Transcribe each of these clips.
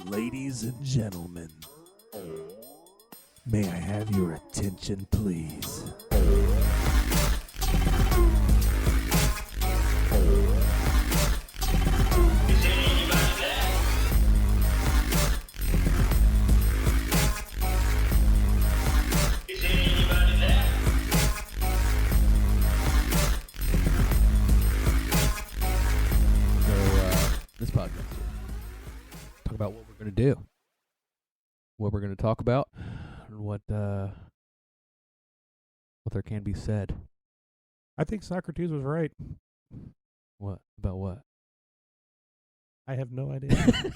Ladies and gentlemen, may I have your attention, please? This podcast, talk about what we're going to do, what we're going to talk about, and what there can be said. I think Socrates was right. What about what? I have no idea. I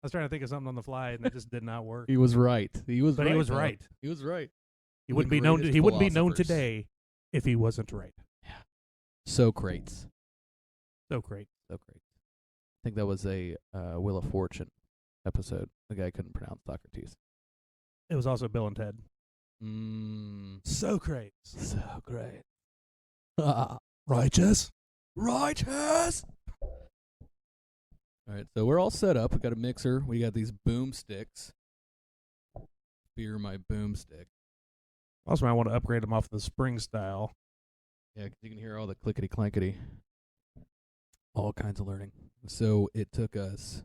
was trying to think of something on the fly, and it just did not work. He was right. He was But right. he was though. right. He was right. He The wouldn't be known. greatest He wouldn't be known philosophers. today if he wasn't right. Socrates. So great. Socrates. I think that was a Wheel of Fortune episode. The guy couldn't pronounce Socrates. It was also Bill and Ted. So great. So great. Righteous? Righteous. All right, so we're all set up. We got a mixer. We got these boomsticks. Fear my boomstick. Also, I want to upgrade them off the spring style. Yeah, 'cause you can hear all the clickety clankety. All kinds of learning. So it took us,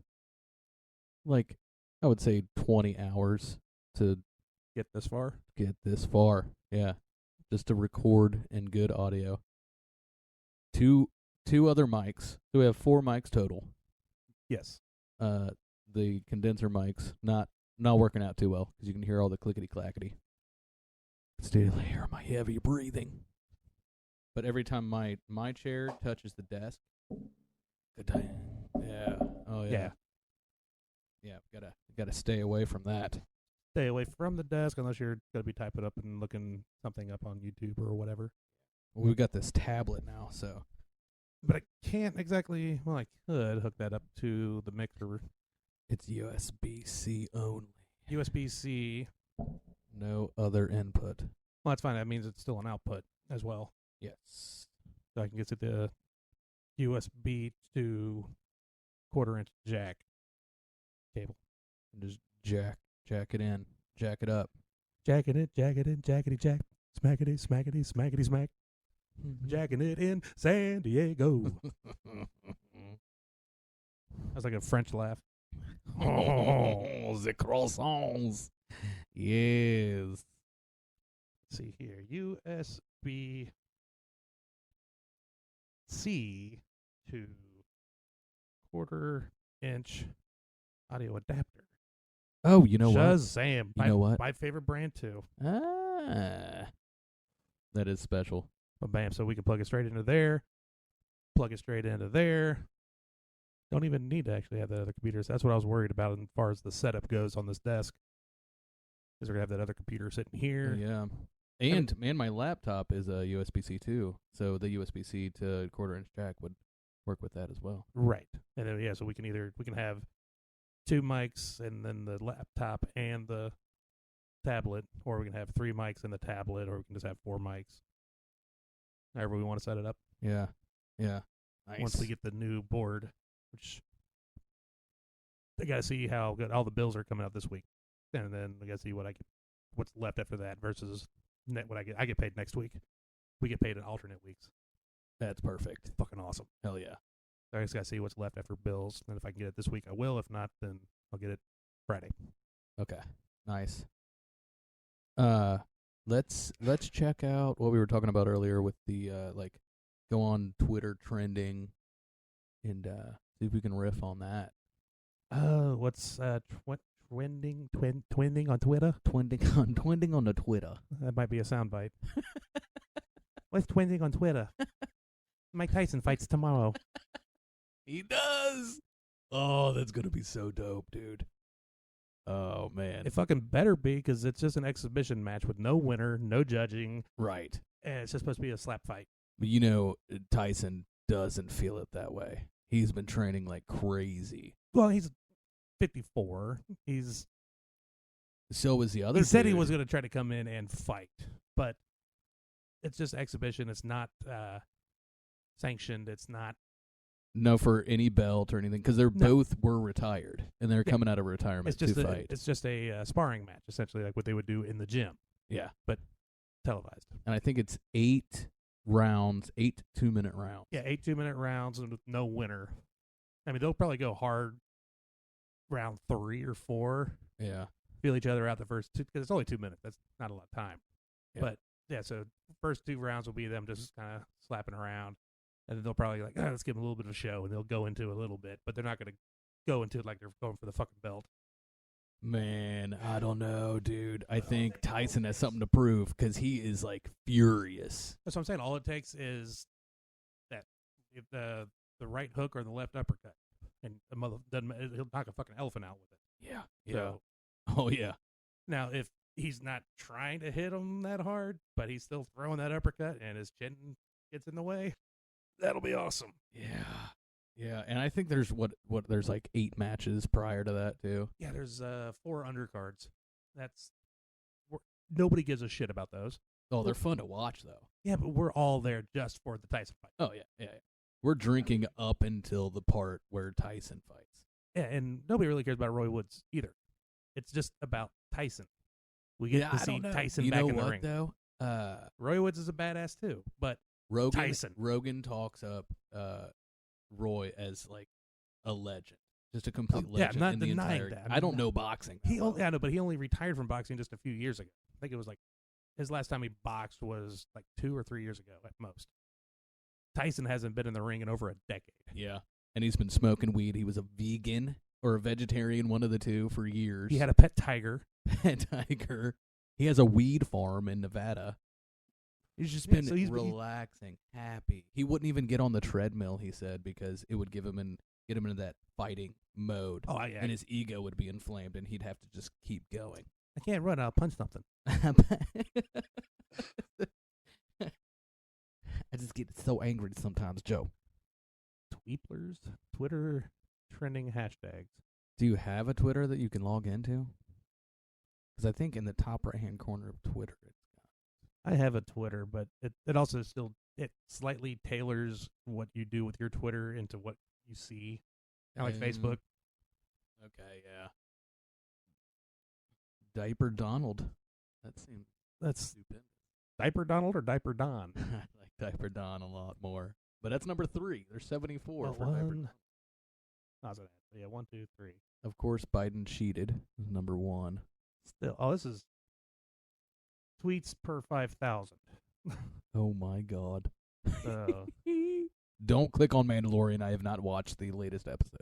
like, I would say 20 hours to Get this far. get this far. Yeah, just to record in good audio. Two other mics. So we have 4 mics total. Yes. The condenser mics not working out too well because you can hear all the clickety clackety. Still hear my heavy breathing. But every time my chair touches the desk, good time. Yeah. Oh yeah. Yeah. Gotta stay away from that. Stay away from the desk unless you're going to be typing up and looking something up on YouTube or whatever. We've got this tablet now, so But I can't exactly. Well, I could hook that up to the mixer. it's USB-C only. USB-C. No other input. Well, that's fine. That means it's still an output as well. Yes. So I can get to the USB to 1/4-inch jack cable. And just jack it in. Jack it up. Jacking it, jackety jack. Smackety, smackety, smackety smack. Jacking it in San Diego. That's like a French laugh. Oh, the croissants. Yes. Let's see here. USB-C to 1/4-inch audio adapter. Oh, you know what? Shazam. You know what? My favorite brand too. Ah. That is special. But bam, so we can plug it straight into there. Plug it straight into there. Don't even need to actually have the other computers. That's what I was worried about as far as the setup goes on this desk. Because we're going to have that other computer sitting here. Yeah. And my laptop is a USB-C too. So the USB-C to 1/4-inch jack would work with that as well. Right. And then, so we can have 2 mics and then the laptop and the tablet, or we can have 3 mics and the tablet, or we can just have 4 mics. However we want to set it up. Yeah. Yeah. Nice. Once we get the new board, which I got to see how good all the bills are coming out this week. And then I got to see what's left after that versus what I get. I get paid next week. We get paid in alternate weeks. That's perfect. It's fucking awesome. Hell yeah. So I just got to see what's left after bills. And if I can get it this week, I will. If not, then I'll get it Friday. Okay. Nice. Let's check out what we were talking about earlier with the go on Twitter trending and see if we can riff on that. What's twinning on Twitter? Twinding on the Twitter. That might be a soundbite. What's twinning on Twitter? Mike Tyson fights tomorrow. He does. Oh, that's gonna be so dope, dude. Oh man. It fucking better be, because it's just an exhibition match with no winner, no judging, Right. and it's just supposed to be a slap fight. But Tyson doesn't feel it that way. He's been training like crazy. Well, he's 54. So was the other He said he dude. was going to try to come in and fight, but it's just exhibition. It's not sanctioned. It's not. No, for any belt or anything, because they're No. both were retired, and they're Yeah. coming out of retirement It's just to fight. it's just a sparring match, essentially, like what they would do in the gym, Yeah, televised. and I think it's 8 rounds, 8 2-minute rounds. Yeah, 8 2-minute rounds and with no winner. I mean, they'll probably go hard round 3 or 4, Yeah. feel each other out the first 2 because it's only 2 minutes. That's not a lot of time. Yeah. But yeah, so first 2 rounds will be them just kind of slapping around, and then they'll probably like, let's give them a little bit of a show, and they'll go into a little bit, but they're not going to go into it like they're going for the fucking belt. Man, I don't know, dude. I think Tyson has something to prove because he is like furious. That's what I'm saying. All it takes is that if the right hook or the left uppercut, and the mother doesn't. He'll knock a fucking elephant out with it. Yeah. Yeah. So Oh yeah. now, if he's not trying to hit him that hard, but he's still throwing that uppercut, and his chin gets in the way, that'll be awesome. Yeah. Yeah, and I think there's there's like 8 matches prior to that too. Yeah, there's 4 undercards. Nobody gives a shit about those. Oh, they're fun to watch though. Yeah, but we're all there just for the Tyson fight. Oh yeah, yeah. We're drinking up until the part where Tyson fights. Yeah, and nobody really cares about Roy Woods either. It's just about Tyson. We get to see Tyson you back know in the what, ring. though? Roy Woods is a badass too, but Tyson. Rogan talks up Roy as like a legend, just a complete yeah, legend. I'm not in the denying entire, that. I don't know boxing. he only retired from boxing just a few years ago. I think it was like his last time he boxed was like 2 or 3 years ago at most. Tyson hasn't been in the ring in over a decade. Yeah, and he's been smoking weed. He was a vegan or a vegetarian, one of the two, for years. He had a pet tiger. pet tiger. He has a weed farm in Nevada. He's just Yeah, been so he's- relaxing, happy. He wouldn't even get on the treadmill, he said, because it would get him into that fighting mode. Oh, yeah. And his ego would be inflamed, and he'd have to just keep going. I can't run. I'll punch something. I just get so angry sometimes, Joe. Tweeplers, Twitter trending hashtags. Do you have a Twitter that you can log into? Because I think in the top right-hand corner of Twitter, I have a Twitter, but it also still it slightly tailors what you do with your Twitter into what you see. Kind of like Facebook. Okay, yeah. Diaper Donald. That seems That's stupid. Diaper Donald or Diaper Don? I like Diaper Don a lot more. But that's number 3. There's 74 Well, for Diaper Don. How's that? Yeah, 1, 2, 3. Of course, Biden cheated. Is number 1. Still, this is tweets per 5,000. Oh my God. So Don't click on Mandalorian. I have not watched the latest episode.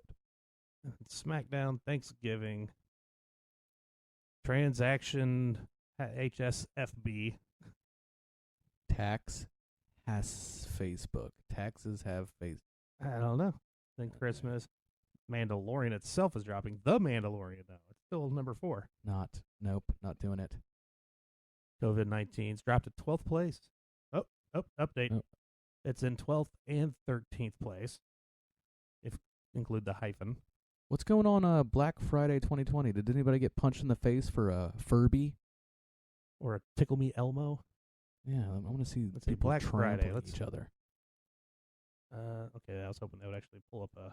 SmackDown, Thanksgiving, transaction, HSFB. Tax has Facebook. Taxes have Facebook. I don't know. Then Christmas, Mandalorian itself is dropping. The Mandalorian, though, it's still number 4. Nope, not doing it. COVID-19's dropped to 12th place. Oh, update. Oh. It's in 12th and 13th place, if include the hyphen. What's going on Black Friday 2020? Did anybody get punched in the face for a Furby? Or a Tickle Me Elmo. Yeah, I want to see Let's see, people Black Friday, trampling let's- each other. Okay, I was hoping that would actually pull up a...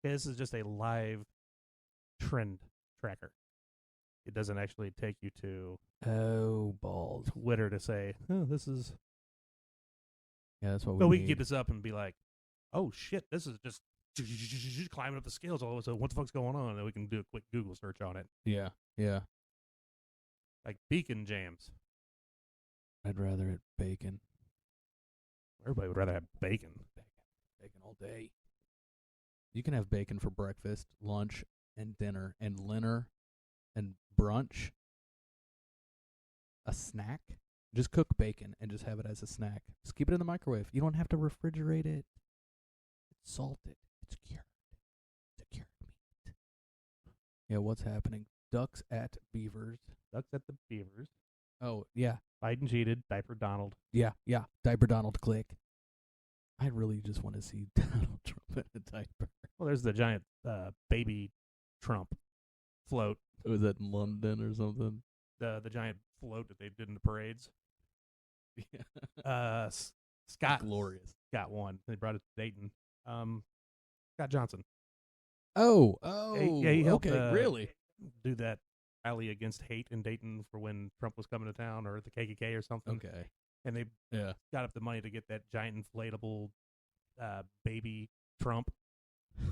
Okay, this is just a live trend tracker. It doesn't actually take you to Oh, balls. Twitter to say, oh, this is... Yeah, that's what But we need. can keep this up and be like, oh, shit, this is just climbing up the scales all of a sudden. What the fuck's going on? And then we can do a quick Google search on it. Yeah, yeah. Like Beacon Jams. I'd rather it bacon. Everybody would rather have bacon. Bacon all day. You can have bacon for breakfast, lunch, and dinner, and dinner, and brunch. A snack. Just cook bacon and just have it as a snack. Just keep it in the microwave. You don't have to refrigerate it. It's salted. It's cured. It's a cured meat. Yeah, what's happening? Ducks at Beavers. Ducks at the Beavers. Oh, yeah. Biden cheated. Diaper Donald. Yeah. Diaper Donald click. I really just want to see Donald Trump in a diaper. Well, there's the giant baby Trump float. Was that in London or something? The giant float that they did in the parades. Yeah. Scott Glorious. got one. They brought it to Dayton. Scott Johnson. Oh, Yeah, he helped, okay, really? do that rally against hate in Dayton for when Trump was coming to town, or the KKK or something. Okay, And they yeah. got up the money to get that giant inflatable baby Trump. See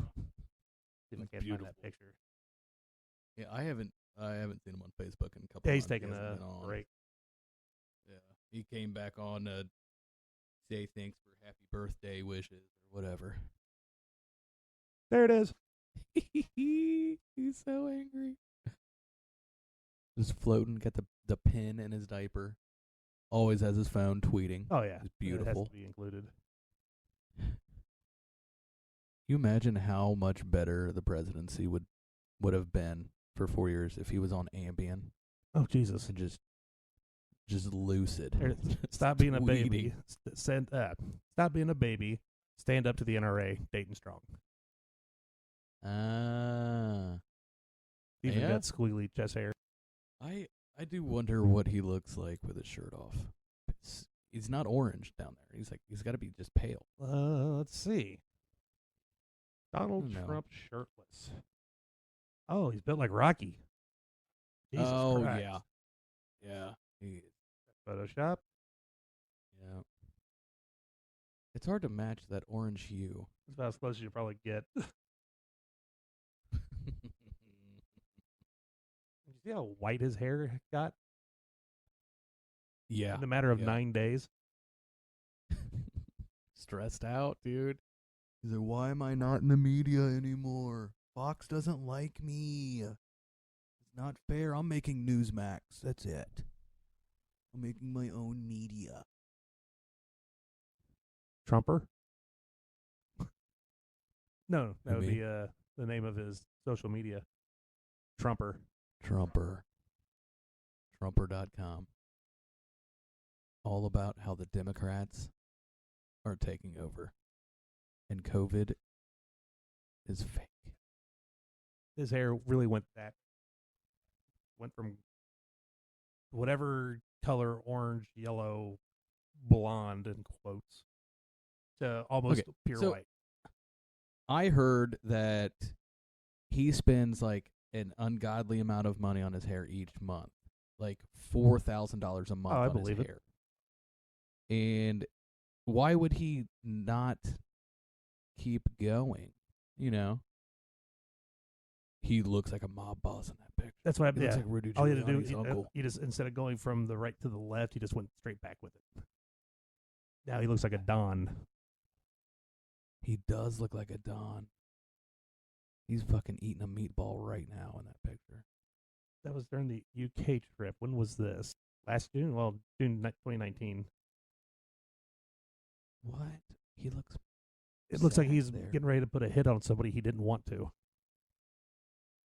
if I can't find Beautiful. that picture. Yeah, I haven't seen him on Facebook in a couple. Yeah, he's months. taking He hasn't a been on. break. Yeah, he came back on to say thanks for happy birthday wishes or whatever. There it is. He's so angry. Just floating, got the pin in his diaper. Always has his phone tweeting. Oh yeah, It's beautiful. It has to be included. You imagine how much better the presidency would have been for 4 years if he was on Ambien Oh Jesus! and just lucid. There- Stop being a baby. Tweeting. Stop being a baby. Stand up to the NRA. Dayton strong. Ah. Even Yeah? got squiggly chest hair. I do wonder what he looks like with his shirt off. He's not orange down there. He's got to be just pale. Let's see. Donald No. Trump shirtless. Oh, he's built like Rocky. Jesus Christ. yeah. Yeah. He, Photoshop. yeah. It's hard to match that orange hue. That's about as close as you probably get. You see how white his hair got Yeah. in a matter of yeah. 9 days? Stressed out, dude. He's like, why am I not in the media anymore? Fox doesn't like me. It's not fair. I'm making Newsmax. That's it. I'm making my own media. Trumper? No, that Who, would me? be the name of his social media. Trumper. Trumper. Trumper.com. All about how the Democrats are taking over. And COVID is fake. His hair really went from whatever color, orange, yellow, blonde in quotes, to almost Okay, pure so- white. I heard that he spends like an ungodly amount of money on his hair each month, like $4,000 a month I on his believe it. hair. And why would he not keep going? You know, he looks like a mob boss in that picture. That's what He looks like Rudy all you had to do, Giuliani's uncle. he just, instead of going from the right to the left, he just went straight back with it. Now he looks like a Don. He does look like a Don. He's fucking eating a meatball right now in that picture. That was during the UK trip. When was this? Last June? Well, June 2019. What? He looks. It looks like sad he's there. getting ready to put a hit on somebody he didn't want to.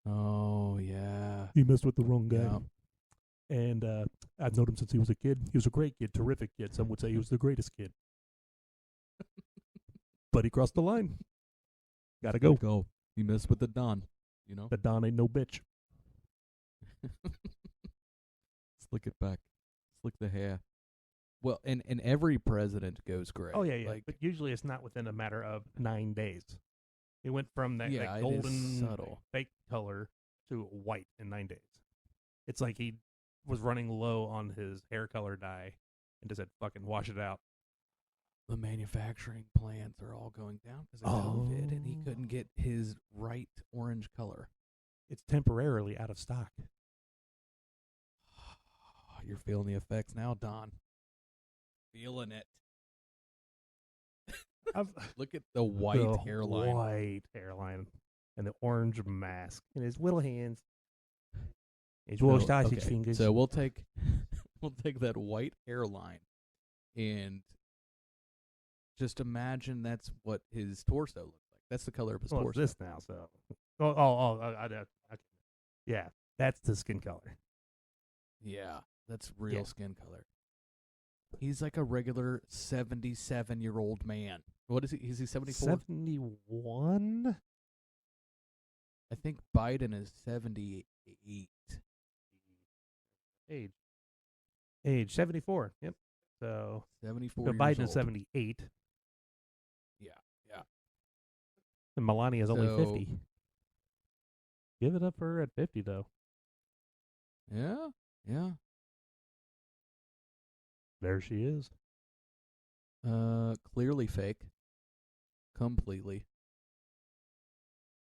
Oh yeah. He messed with the wrong guy. Yeah. And I've known him since he was a kid. He was a great kid, terrific kid. Some would say he was the greatest kid. But he crossed the line. Gotta go. Go. He messed with the Don. You know. The Don ain't no bitch. Slick it back. Slick the hair. Well, and every president goes gray. Oh, yeah, yeah. Like, But usually it's not within a matter of 9 days. It went from that, Yeah, that it is golden subtle. fake color to white in 9 days. It's like he was running low on his hair color dye and just said, fucking wash it out. the manufacturing plants are all going down because of COVID, and he couldn't get his right orange color. It's temporarily out of stock. You're feeling the effects now, Don. Feeling it. Look at the white The hairline. White hairline. And the orange mask. And his little hands. His little So, sausage okay, fingers. So we'll take that white hairline and just imagine that's what his torso looks like. That's the color of his well, it's torso. this now, so. Okay. Yeah, that's the skin color. Yeah, that's real Yeah. skin color. He's like a regular 77-year-old man. What is he? Is he 74? 71? I think Biden is 78. Age 74. Yep. So 74 so years Biden old. is 78. And Melania's only So- 50. Give it up for her at 50, though. Yeah, yeah. There she is. Clearly fake. Completely.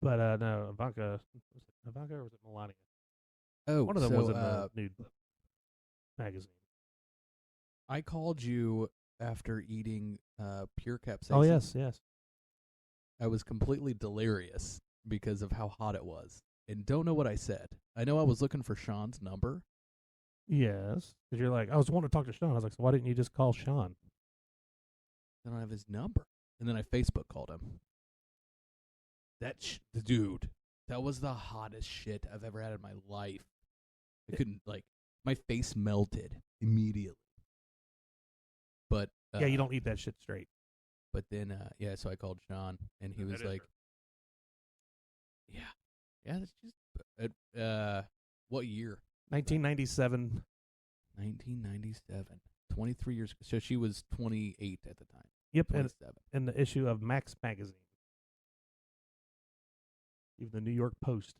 But no, Ivanka. Was it Ivanka or was it Melania? Oh, One of them so, was in the nude magazine. I called you after eating pure capsaicin. Oh, yes, yes. I was completely delirious because of how hot it was, and don't know what I said. I know I was looking for Sean's number. Yes. Because you're like, I was wanting to talk to Sean. I was like, so why didn't you just call Sean? I don't have his number, and then I Facebook called him. The dude, that was the hottest shit I've ever had in my life. I couldn't my face melted immediately. But Yeah, you don't eat that shit straight. But then, so I called Sean, and he That was is like, her. "Yeah, that's just what year? 1997. 1997. 23 years. So she was 28 at the time. Yep, and 27. in the issue of Max magazine. Even the New York Post.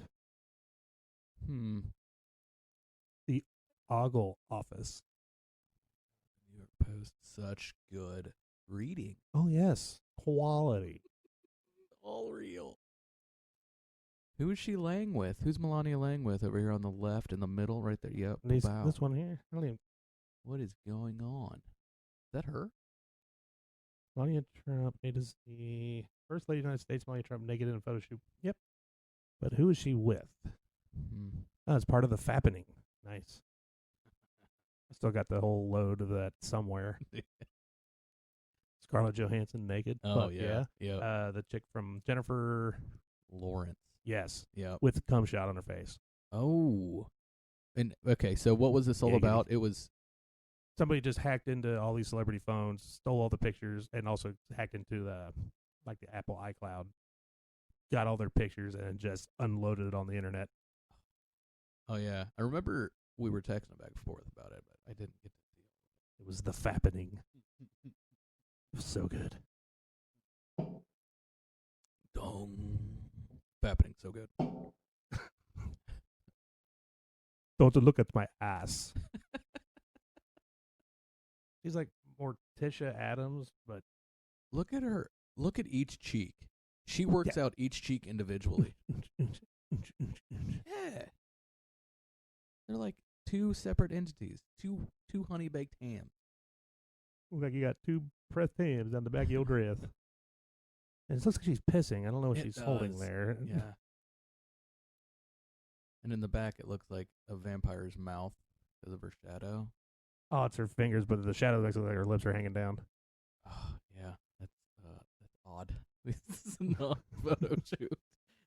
Ogle office. New York Post, such good reading. Oh, yes. Quality. All real. Who is she laying with? Who's Melania laying with over here on the left, in the middle, right there? Yep. This Wow. one here. I don't even. What is going on? Is that her? Melania Trump, A to Z. First Lady of the United States, Melania Trump, naked in a photo shoot. Yep. But who is she with? Oh, it's part of the fappening. Nice. I still got the whole load of that somewhere. Scarlett Johansson naked. Oh, but yeah. Yeah. The chick from Jennifer. Lawrence. Yes. Yep. With cum shot on her face. Oh. And okay, so what was this all Giggity. about? It was Somebody just hacked into all these celebrity phones, stole all the pictures, and also hacked into the Apple iCloud. Got all their pictures and just unloaded it on the internet. Oh yeah. I remember we were texting back and forth about it, but I didn't get to see It was the fappening. It was so good. Dong. Happening so good. Don't look at my ass. She's like Morticia Adams, but Look at her. Look at each cheek. She works out each cheek individually. Yeah. They're like two separate entities. Two honey baked ham. Looks like you got two pressed hams on the back of your dress. And it looks like she's pissing. I don't know what It she's holding does. there. Yeah. And in the back, it looks like a vampire's mouth because of her shadow. Oh, it's her fingers, but the shadow looks like her lips are hanging down. Oh, yeah, that's odd. This is not a photo shoot.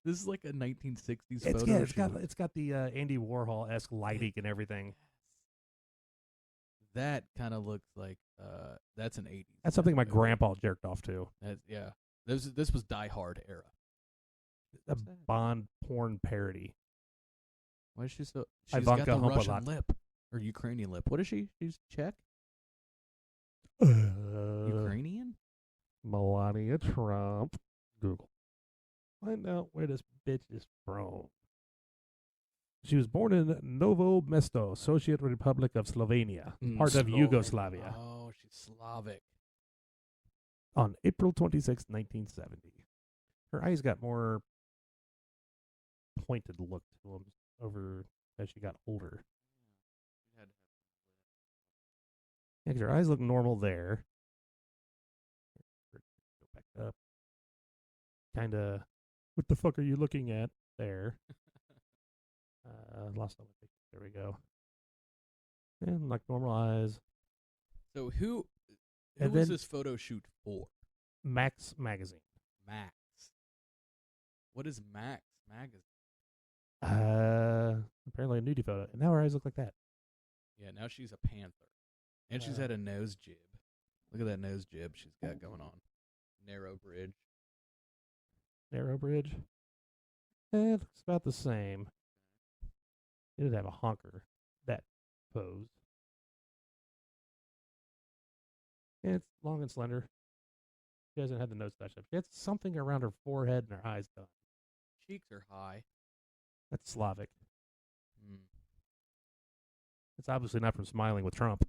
This is like a 1960s photo It's shoot. got the Andy Warhol-esque lighting and everything. That kind of looks like that's an 80s. That's something my movie. grandpa jerked off to. Yeah. This was Die Hard era. A What's that? Bond porn parody. Why is she so? She's Ivanka got the Russian Humpalot. lip or Ukrainian lip. What is she? She's Czech. Uh, Ukrainian. Melania Trump. Google. Find out where this bitch is from. She was born in Novo Mesto, Soviet Republic of Slovenia, part of Yugoslavia, Oh, she's Slavic. on April 26, 1970. Her eyes got more pointed look to them over as she got older. Yeah, 'cause her eyes look normal there. Go back up. Kind of, what the fuck are you looking at there? Lost all my pictures. There we go. And like normal eyes. So who And was then- this photo shoot for? Max magazine. Max. What is Max magazine? Apparently a nudie photo. And now her eyes look like that. Yeah, now she's a panther, and she's had a nose jib. Look at that nose jib she's got going on. Narrow bridge. Narrow bridge. It looks about the same. It did have a honker. That pose. Yeah, it's long and slender. She hasn't had the nose touched up. She had something around her forehead and her eyes done. Cheeks are high. That's Slavic. Mm. It's obviously not from smiling with Trump.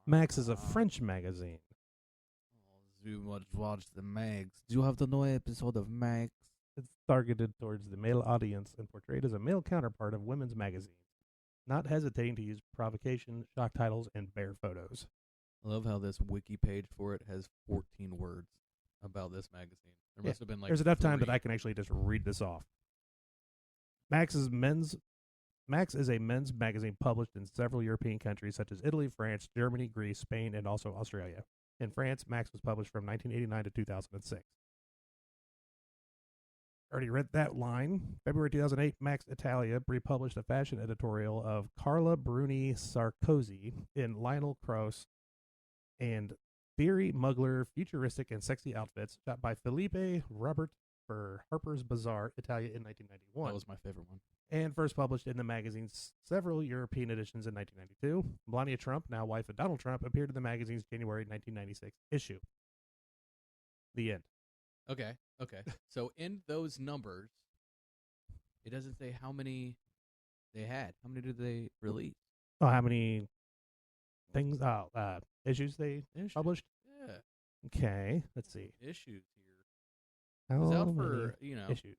Max is a French magazine. You must watch the Mags. Do you have the new episode of Mags? It's targeted towards the male audience and portrayed as a male counterpart of women's magazines, not hesitating to use provocation, shock titles, and bare photos. I love how this wiki page for it has 14 words about this magazine. There Yeah, must have been like There's enough time that 3. I can actually just read this off. Max is a men's magazine published in several European countries such as Italy, France, Germany, Greece, Spain, and also Australia. In France, Max was published from 1989 to 2006. Already read that line. February 2008, Max Italia republished a fashion editorial of Carla Bruni Sarkozy in Lionel Cross and Theory Mugler futuristic and sexy outfits shot by Felipe Robert for Harper's Bazaar, Italia in 1991. That was my favorite one. And first published in the magazine's several European editions in 1992. Melania Trump, now wife of Donald Trump, appeared in the magazine's January 1996 issue. The end. Okay. So in those numbers, it doesn't say how many they had. How many did they release? Oh, how many things? Issues they Issues. published? Yeah. Okay, let's see. Issues here. How It's out many for, issues?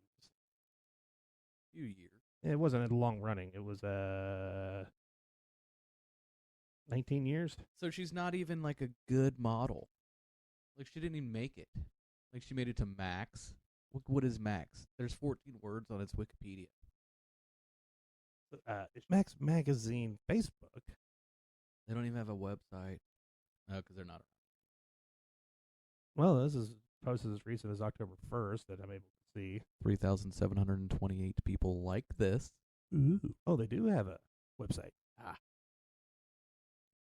few years. It wasn't a long running. It was 19 years. So she's not even like a good model. Like she didn't even make it. Like she made it to Max. What is Max? There's 14 words on its Wikipedia. Max Magazine Facebook. They don't even have a website. No, because they're not. Well, this is posted as recent as October 1st that I'm able to see. 3,728 people like this. Ooh. Oh, they do have a website.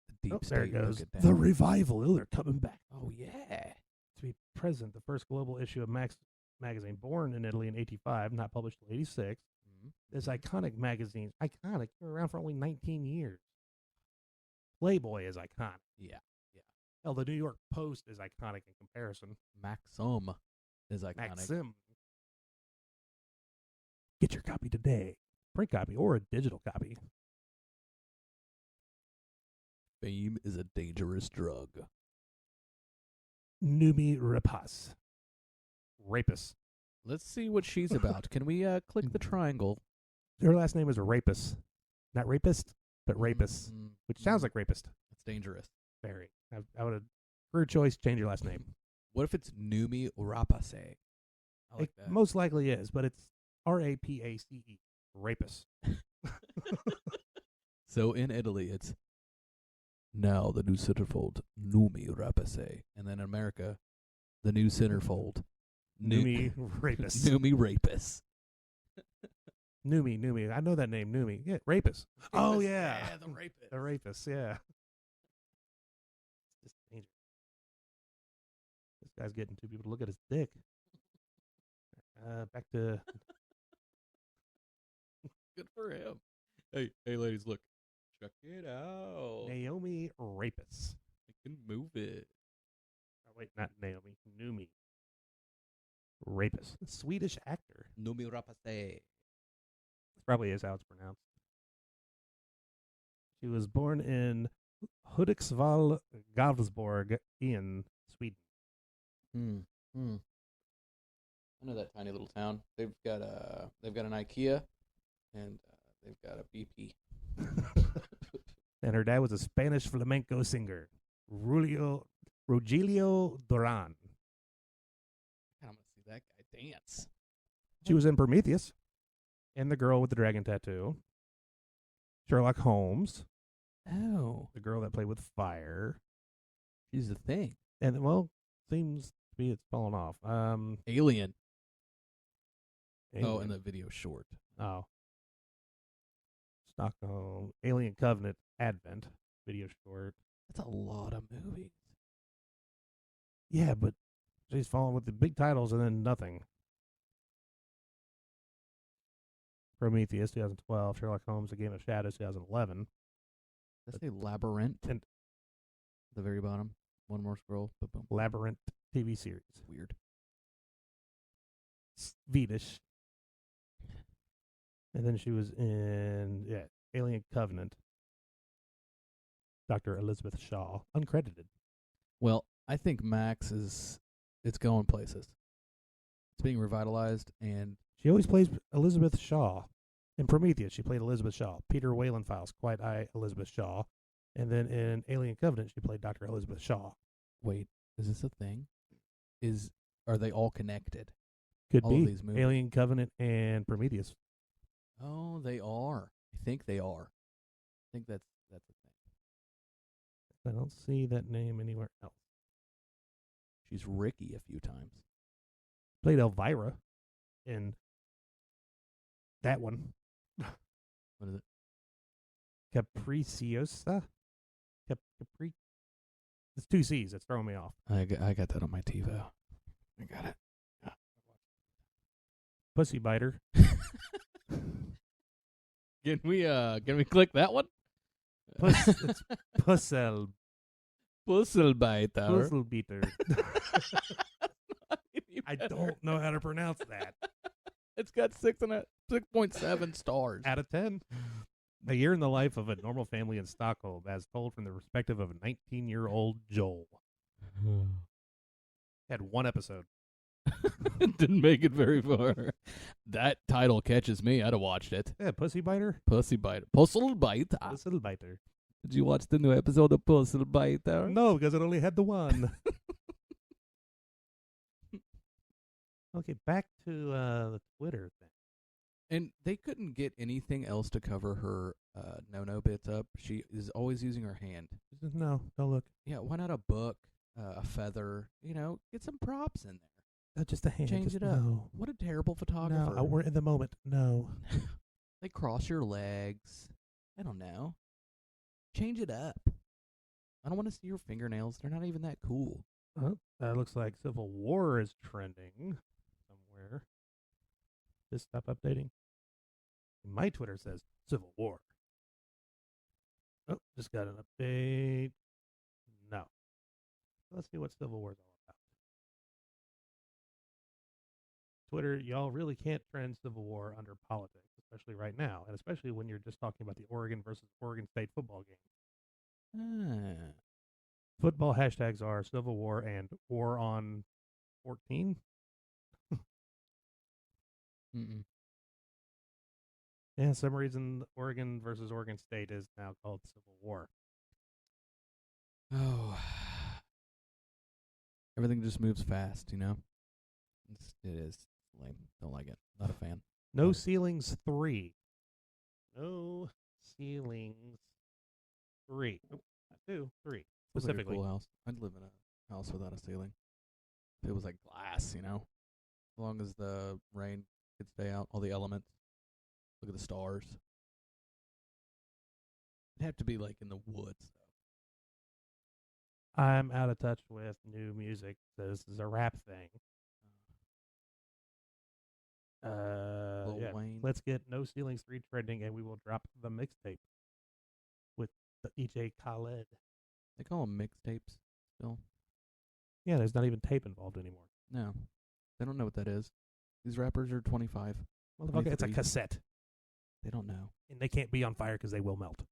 The deep There it state goes. took it The down. revival. Oh, they're coming back. Oh yeah. To be present, the first global issue of Max Magazine, born in Italy in 85, not published until 86. This iconic magazine, iconic, been around for only 19 years. Playboy is iconic. Yeah. Hell, the New York Post is iconic in comparison. Maxim is iconic. Maxim. Get your copy today. Print copy or a digital copy. Fame is a dangerous drug. Numi Rapace. Rapist. Let's see what she's about. Can we click the triangle? Her last name is Rapist. Not rapist, but rapist. Which sounds like rapist. It's dangerous. Very. I would have, career choice, change your last name. What if it's Numi Rapace? I like It that. most likely is, but it's Rapace. Rapist. So in Italy, it's now the new centerfold, Numi Rapace. And then in America, the new centerfold, Numi Rapist. Numi Rapist. Numi. I know that name, Numi. Yeah, rapist. Oh, yeah. Yeah, the rapist. The rapist, yeah. It's just dangerous. This guy's getting two people to look at his dick. Back to Good for him. Hey, ladies, look. Check it out. Naomi Rapist. I can move it. Oh, wait, not Naomi. Numi Rapist. Swedish actor. Numi Rapace. Probably is how it's pronounced. She was born in Hudiksvall, Gavsborg in Sweden. I know that tiny little town. They've got an IKEA, and they've got a BP. And her dad was a Spanish flamenco singer, Rogelio Duran. I want to see that guy dance. She was in Prometheus, and The Girl with the Dragon Tattoo, Sherlock Holmes, Oh, the girl that played with fire, she's a thing. and well, seems to be it's fallen off. Alien. Oh, Alien. and the video short. Oh. Stockholm, Alien Covenant, Advent, video short. That's a lot of movies. Yeah, but she's falling with the big titles and then nothing. Prometheus, 2012. Sherlock Holmes, A Game of Shadows, 2011. Let's say Labyrinth. And- at the very bottom. One more scroll. Boom. Labyrinth TV series. Weird. Swedish. And then she was in Alien Covenant. Dr. Elizabeth Shaw, uncredited. Well, I think Max it's going places. It's being revitalized, and She always plays Elizabeth Shaw. In Prometheus, she played Elizabeth Shaw. Peter Whalen Files, Quiet Eye, Elizabeth Shaw. And then in Alien Covenant, she played Dr. Elizabeth Shaw. wait, is this a thing? Are they all connected? Could All be of these movies. Alien Covenant and Prometheus. Oh, they are. I think they are. I think that's a thing. I don't see that name anywhere else. She's Ricky a few times. Played Elvira in that one. What is it? Capriciosa? Capri? It's 2 C's. It's throwing me off. I got that on my TiVo. I got it. Pussy Biter. Can we click that one? It's Pussel. Pusselbiter. Puzzle Beater. I don't know how to pronounce that. It's got 6.7 stars. Out of 10. A year in the life of a normal family in Stockholm, as told from the perspective of a 19-year-old Joel. Had 1 episode. Didn't make it very far. That title catches me. I'd have watched it. Yeah, Pussy Biter. Pusselbiter. Pusselbiter. Puzzle Biter. Did you watch the new episode of Pusselbiter? No, because it only had the 1. Okay, back to the Twitter thing. And they couldn't get anything else to cover her no-no bits up. She is always using her hand. She says, no, don't look. Yeah, why not a book, a feather? Get some props in there. Just a hand. Change just it up. No. What a terrible photographer. No, we're in the moment. No. They cross your legs. I don't know. Change it up. I don't want to see your fingernails. They're not even that cool. Looks like Civil War is trending somewhere. Just stop updating. My Twitter says Civil War. Oh, just got an update. No. Let's see what Civil War is all about. Twitter, y'all really can't trend Civil War under politics, especially right now, and especially when you're just talking about the Oregon versus Oregon State football game. Football hashtags are Civil War and War on 14. Mm-mm. Yeah, some reason Oregon versus Oregon State is now called Civil War. Oh. Everything just moves fast, It is lame. Don't like it. Not a fan. No Ceilings 3. No Ceilings 3. Oh, not 2, 3. Looks like a Specifically. cool house. I'd live in a house without a ceiling. If it was like glass, As long as the rain could stay out, all the elements. Look at the stars. It'd have to be like in the woods, though. I'm out of touch with new music. This is a rap thing. Lil Wayne. Let's get No Ceilings 3 trending, and we will drop the mixtape with the EJ Khaled. They call them mixtapes still. Yeah, there's not even tape involved anymore. No. They don't know what that is. These rappers are 25. Motherfucker, it's a 23. cassette. They don't know. And they can't be on fire because they will melt.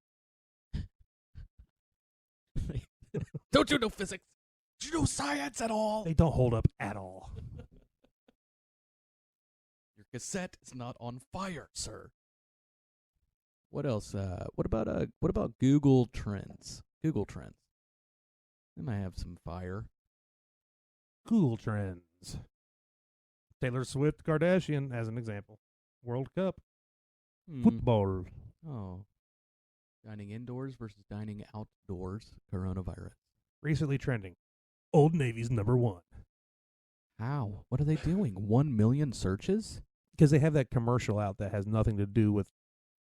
Don't you know physics? Do you know science at all? They don't hold up at all. Your cassette is not on fire, sir. What else? What about Google Trends? Google Trends. They might have some fire. Google Trends. Taylor Swift Kardashian, as an example. World Cup. Football. Oh. Dining indoors versus dining outdoors. Coronavirus. Recently trending. Old Navy's #1. How? What are they doing? 1 million searches? Because they have that commercial out that has nothing to do with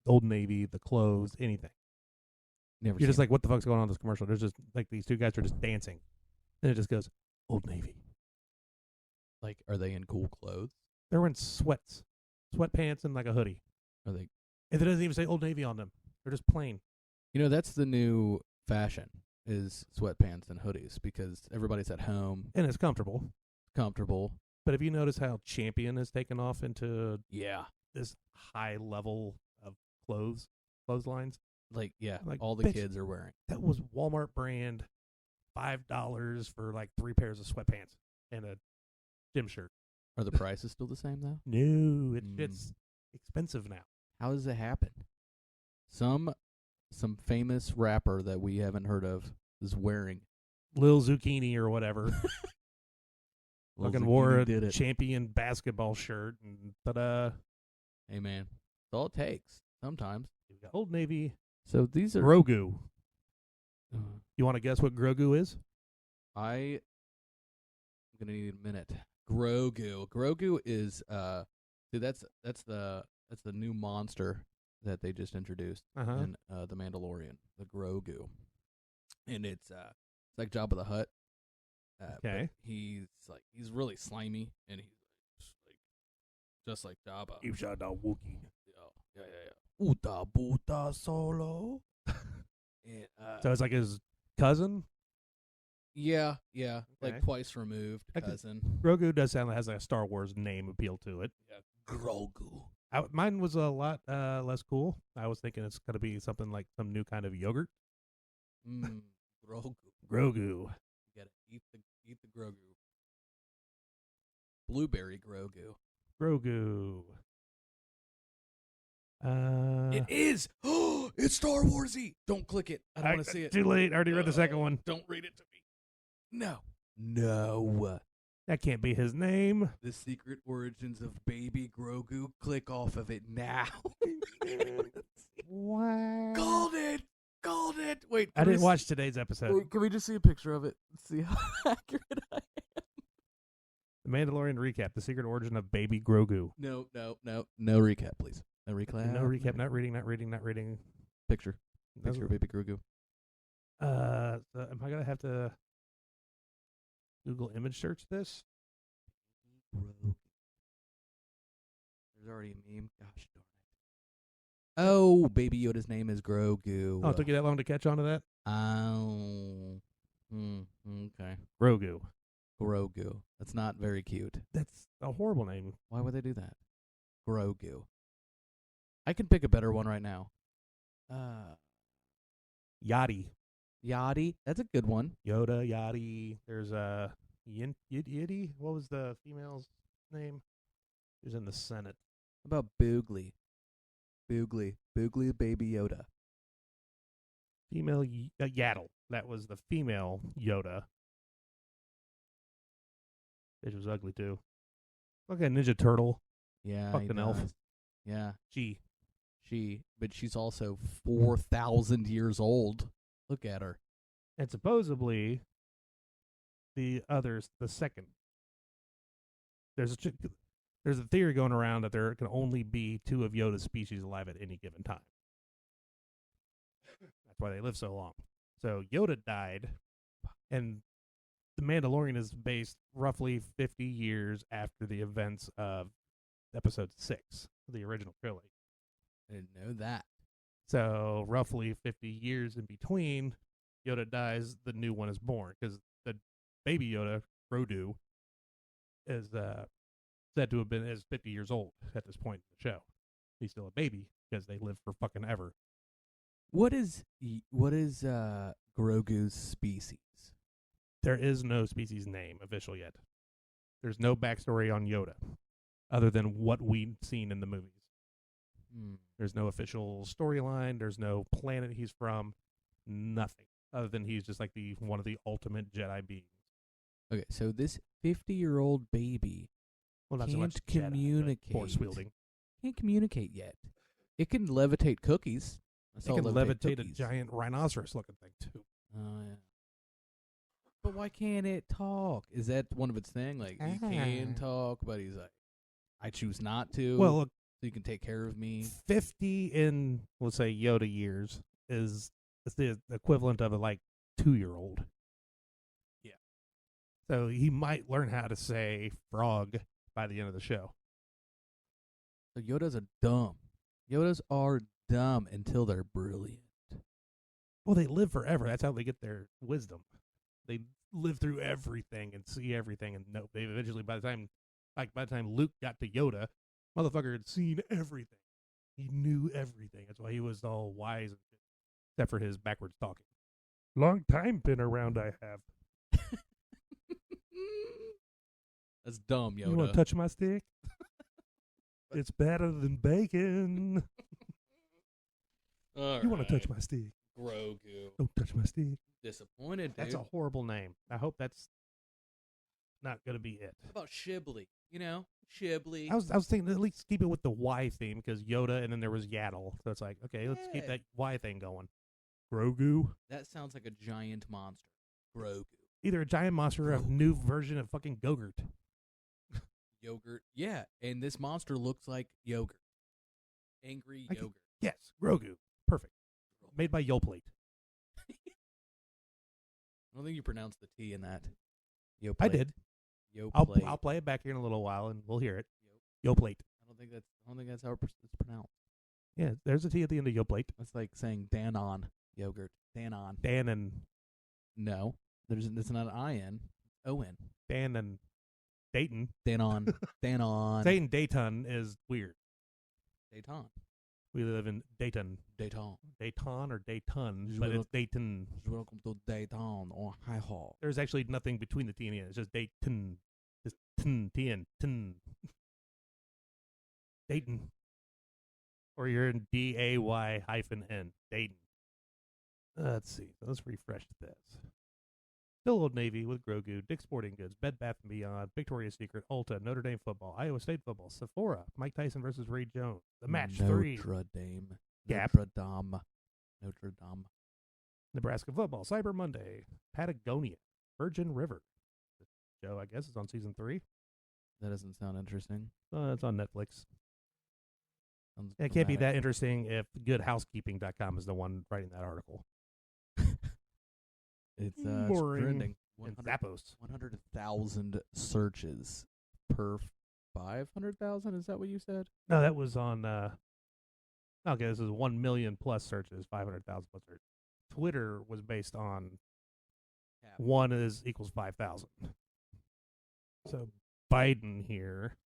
Old Navy, the clothes, anything. Never You're just seen like, what the fuck's going on in this commercial? There's just like these 2 guys are just dancing. And it just goes, Old Navy. it. Like, are they in cool clothes? They're wearing sweatpants and like a hoodie. Are they? And it doesn't even say Old Navy on them. They're just plain. That's the new fashion. is sweatpants and hoodies because everybody's at home, And it's comfortable. comfortable. But have you noticed how Champion has taken off into Yeah. this high level of clotheslines? Like, yeah, Like, all the bitch. kids are wearing. That was Walmart brand, $5 for like 3 pairs of sweatpants and a gym shirt. Are the prices still the same, though? No, Mm. it's expensive now. How does it happen? Some famous rapper that we haven't heard of is wearing. Lil Zucchini or whatever. Lil Fucking Zucchini wore did a it. Champion basketball shirt and ta-da. Hey, man. It's all it takes sometimes. You got Old Navy. So these are... Grogu. Uh, You want to guess what Grogu is? I'm going to need a minute. Grogu. Grogu is... See, that's the new monster that they just introduced Uh-huh. in The Mandalorian, the Grogu. And it's like Jabba the Hutt. But Okay. he's really slimy, and he's just like Jabba. shot a Wookiee. Yeah. Uta buta solo. And, So it's like his cousin? yeah, Okay. like twice removed I could- cousin. Grogu does sound like has like a Star Wars name appeal to it. Grogu. Mine was a lot less cool. I was thinking it's going to be something like some new kind of yogurt. Grogu. Grogu. You gotta eat the Grogu. Blueberry Grogu. Grogu. It is. Oh, it's Star Warsy. Don't click it. I don't want to see it. Too late. I already read the second one. Don't read it to me. No. That can't be his name. The secret origins of baby Grogu. Click off of it now. What? Called it. Wait. I didn't watch today's episode. Wait, can we just see a picture of it? Let's see how accurate I am. The Mandalorian recap: The secret origin of Baby Grogu. No recap, please. No recap. No recap. Not reading. Picture of baby Grogu. So am I gonna have to Google image search this? Grogu. There's already a meme. Gosh darn it. Oh, Baby Yoda's name is Grogu. Oh, it took you that long to catch on to that? Oh. Okay. Grogu. Grogu. That's not very cute. That's a horrible name. Why would they do that? Grogu. I can pick a better one right now. Yachty. Yachty. That's a good one. Yoda, Yachty. There's Yiddy. What was the female's name? She was in the Senate. How about Boogly? Boogly Baby Yoda. Female Yaddle. That was the female Yoda. Bitch was ugly too. Look at Ninja Turtle. Yeah. Fucking he elf. does. Yeah. But She's also 4,000 years old. Look at her. and supposedly the second. There's a theory going around that there can only be 2 of Yoda's species alive at any given time. That's why they live so long. So Yoda died, and The Mandalorian is based roughly 50 years after the events of Episode 6, the original trilogy. I didn't know that. So roughly 50 years in between, Yoda dies, the new one is born, because the baby Yoda, Grogu, is said to have been 50 years old at this point in the show. He's still a baby because they live for fucking ever. What is Grogu's species? There is no species name official yet. There's no backstory on Yoda, other than what we've seen in the movies. There's no official storyline. There's no planet he's from. Nothing other than he's just like one of the ultimate Jedi beings. Okay, so this 50-year-old baby Well, not so much can't Jedi, but communicate. force wielding. Can't communicate yet. It can levitate cookies. I It saw can levitate cookies. a giant rhinoceros-looking thing too. Oh yeah. But why can't it talk? Is that one of its thing? Like he can talk, but he's like, I choose not to. Well, look, so you can take care of me. 50 in, let's say, Yoda years is the equivalent of a 2-year-old. Yeah. So he might learn how to say frog by the end of the show. So Yodas are dumb. Yodas are dumb until they're brilliant. Well, they live forever. That's how they get their wisdom. They live through everything and see everything, and know. They eventually, by the time Luke got to Yoda, motherfucker had seen everything. He knew everything. That's why he was all wise and shit, except for his backwards talking. Long time been around, I have. That's dumb, Yoda. You want to touch my stick? It's better than bacon. You want to touch my stick? Grogu. Don't touch my stick. Disappointed, dude. That's a horrible name. I hope that's not going to be it. How about Shibley? You know, Shibley. I was thinking at least keep it with the Y theme because Yoda and then there was Yaddle. So it's like, okay, let's keep Yeah. that Y thing going. Grogu. That sounds like a giant monster. Grogu. Either a giant monster or a new version of fucking Gogurt. Yogurt. Yeah, and this monster looks like yogurt. Angry I can- yogurt. Yes, Grogu. Perfect. Made by Yoplait. I don't think you pronounced the T in that. Yoplate. I did. Yoplate. I'll play it back here in a little while and we'll hear it. Yoplait. I don't think that's how it's pronounced. Yeah, there's a T at the end of Yoplait. That's like saying Danon yogurt. Danon. Dan and No, it's not an I-N. O-N. Dan and Dayton. Danon. Danon. Saying Dayton is weird. Dayton. We live in Dayton. Dayton. Dayton or Dayton, Just but wanna- it's Dayton. Welcome to Dayton on High Hall. There's actually nothing between the T and the N. It's just Dayton. Just T and Tin. Dayton. Or you're in DAY-N. Dayton. Let's see. Let's refresh this. Still Old Navy with Grogu, Dick's Sporting Goods, Bed Bath & Beyond, Victoria's Secret, Ulta, Notre Dame football, Iowa State football, Sephora, Mike Tyson versus Ray Jones, The Match 3, Notre Dame. Gap. Notre Dame. Notre Dame. Nebraska football, Cyber Monday, Patagonia, Virgin River. This show, I guess, is on season 3. That doesn't sound interesting. It's on Netflix. Sounds It can't be dramatic. that interesting if GoodHousekeeping.com is the one writing that article. It's Boring. trending. And 100 Zappos. 100,000 searches per 500,000. Is that what you said? No, that was on. Okay, this is 1 million plus searches, 500,000 plus searches. Twitter was based on Cap. 1 equals 5,000. So Biden here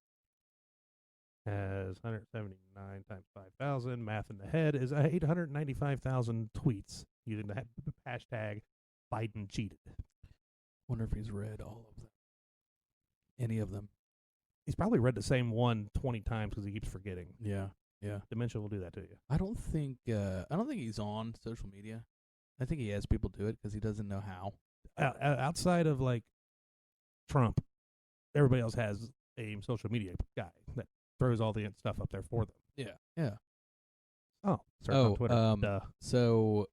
has 179 times 5,000. Math in the head is 895,000 tweets using the hashtag Biden cheated. Wonder if he's read all of them. Any of them? He's probably read the same one 20 times because he keeps forgetting. Yeah. Yeah. Dementia will do that to you. I don't think he's on social media. I think he has people do it because he doesn't know how. Outside of like Trump, everybody else has a social media guy that throws all the stuff up there for them. Yeah. Yeah. Oh, search on Twitter. Duh. So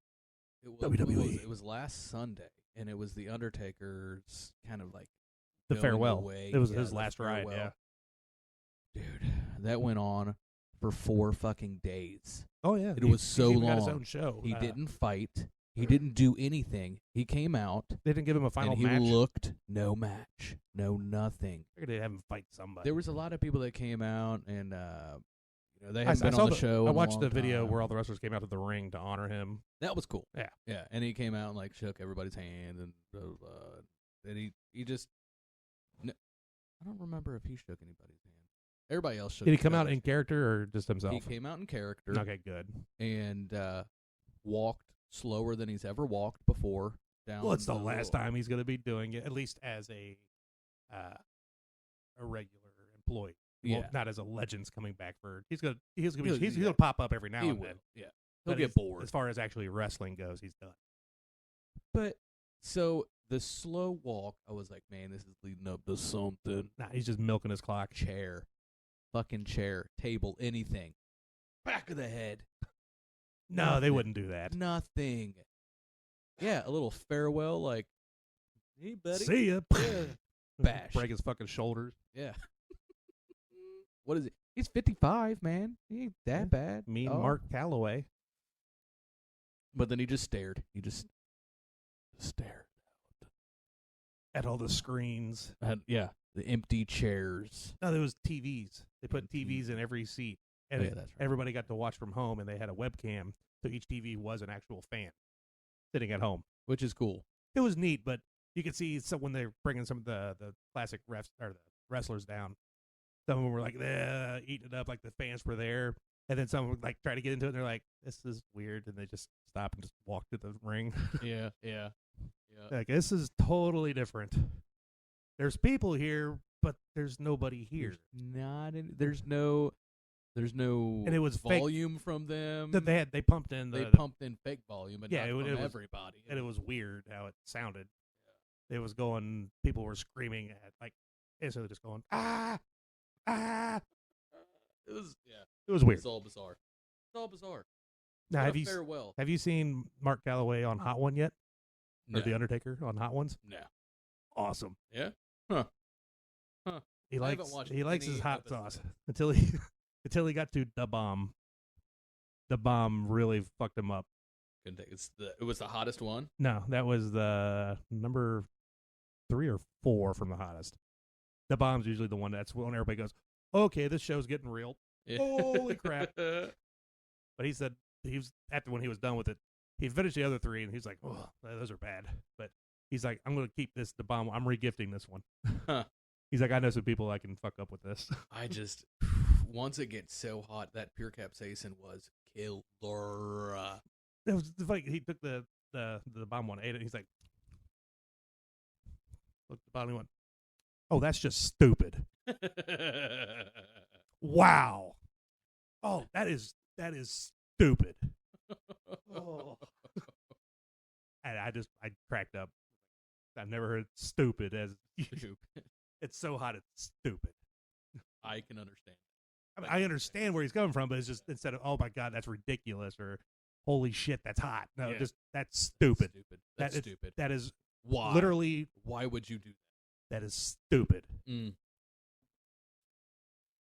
WWE. it was last Sunday, and it was the Undertaker's kind of like The going farewell. away. It was Yeah, his the last ride. farewell. Yeah. Dude, that went on for 4 fucking days. Oh yeah. It was so he even had his long. own show. He didn't fight. He didn't do anything. He came out They didn't give him a final and he match. looked no match, no nothing. I figured they'd have him fight somebody. There was a lot of people that came out and they I hadn't been saw on the show. I in a watched long the video time. where all the wrestlers came out to the ring to honor him. That was cool. Yeah. Yeah, and he came out and like shook everybody's hand and blah, blah, blah. And he just no, I don't remember if he shook anybody's hand. Everybody else shook. Did he each come out other's in character or just himself? He came out in character Okay, good. and walked slower than he's ever walked before. Down. Well, it's the last time he's going to be doing it, at least as a regular employee. Well, Yeah. not as a Legends coming back for. He's gonna Yeah. pop up every now He and will. then. Yeah, he'll But get as- bored. As far as actually wrestling goes, he's done. But so the slow walk, I was like, man, this is leading up to something. Nah, he's just milking his clock. Chair, fucking chair, table, anything. Back of the head. No, they Nothing. wouldn't do that. Nothing. Yeah, a little farewell, like, hey, buddy. See ya. Yeah. Bash. Break his fucking shoulders. Yeah. What is it? He's 55, man. He ain't that Yeah. bad. Mean Oh. Mark Calloway. But then he just stared. He just stared. At all the screens. Yeah, the empty chairs. No, there was TVs. They put TVs. TVs in every seat, and Oh, yeah, that's right. everybody got to watch from home, and they had a webcam, so each TV was an actual fan. sitting at home. Which is cool. It was neat, but you could see when they're bringing some of the classic refs or the wrestlers down. Some of them were like eating it up, like the fans were there, and then some would like try to get into it, and they're like, "This is weird," and they just stop and just walk to the ring. Yeah. Like, this is totally different. There's people here, but there's nobody here. There's no And it was fake. volume from them. That they pumped in They the pumped in fake volume, but Yeah, not it from was- everybody. and it was weird how it sounded. It was going. People were screaming at like instead of just going ah. It was It was weird. It's all bizarre. It's all bizarre. Now, What have a you farewell? have you seen Mark Calloway on Hot One yet? No. Or The Undertaker on Hot Ones? No. Awesome. Yeah. Huh. He I haven't likes watched he likes his any hot episodes. sauce until he got to the bomb. The bomb really fucked him up. Couldn't take it was the hottest one. No, that was the number 3 or 4 from the hottest. The bomb's usually the one that's when everybody goes, "Okay, this show's getting real." Yeah. Holy crap. But he said he was after when he was done with it, he finished the other 3 and he's like, "Oh, those are bad." But he's like, "I'm going to keep this the bomb. I'm regifting this one." Huh. He's like, "I know some people I can fuck up with this." I just once it gets so hot, that pure capsaicin was killer. It was funny. He took the bomb one, ate it. He's like, looked at the bottom and went, "Oh, that's just stupid." Wow. Oh, that is stupid. Oh. And I cracked up. I've never heard stupid as it's so hot it's stupid. I can understand. I mean, I understand where he's coming from, but it's just instead of "Oh my god, that's ridiculous" or "Holy shit, that's hot." No, Yeah. just that's stupid. That's That is- stupid. That is Why? literally Why would you do that is stupid. that?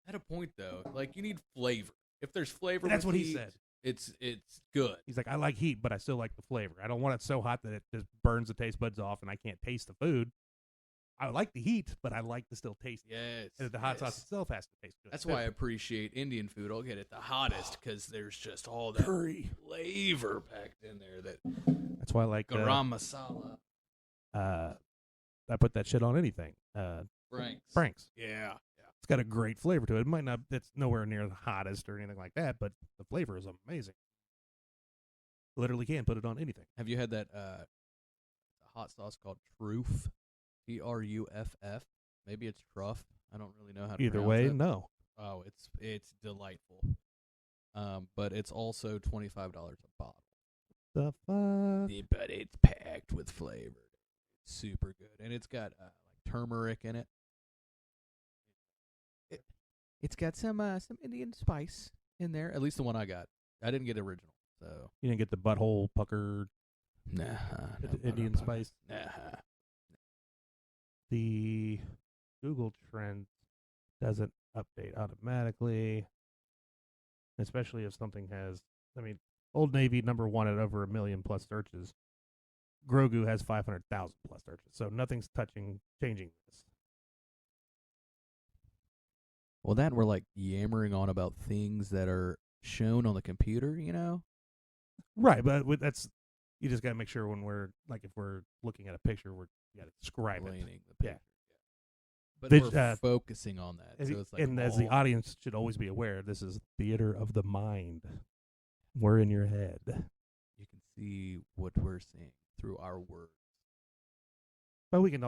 At a point though, like you need flavor. If there's flavor, That's with what he heat, said. It's good. He's like, "I like heat, but I still like the flavor. I don't want it so hot that it just burns the taste buds off and I can't taste the food. I like the heat, but I like to still taste it. Yes. And the hot sauce yes. itself has to taste good. That's too. why I appreciate Indian food. I'll get it the hottest because there's just all that curry. flavor packed in there. That That's why I like garam masala. I put that shit on anything. Frank's. Yeah. It's got a great flavor to it. It might not. It's nowhere near the hottest or anything like that, but the flavor is amazing. Literally can put it on anything. Have you had that hot sauce called Truff? Truff. Maybe it's Truff. I don't really know how to Either pronounce way, it. no. Oh, it's delightful. But it's also $25 a bottle. The fuck? But it's packed with flavor. It's super good, and it's got like turmeric in it. It's got some Indian spice in there. At least the one I got. I didn't get original, so You didn't get the butthole pucker nah. Indian spice. Nah. The Google Trends doesn't update automatically, especially if something has. I mean, Old Navy #1 at over 1 million plus searches. Grogu has 500,000 plus searches, so nothing's changing this. Well, that we're like yammering on about things that are shown on the computer, you know? Right, but that's you just gotta make sure when we're like if we're looking at a picture, we gotta describe it. Explaining the Yeah. picture. But Vis- we're focusing on that. As, So it's like and as the all- audience should always be aware, this is theater of the mind. We're in your head. you can see what we're seeing through our words. But we can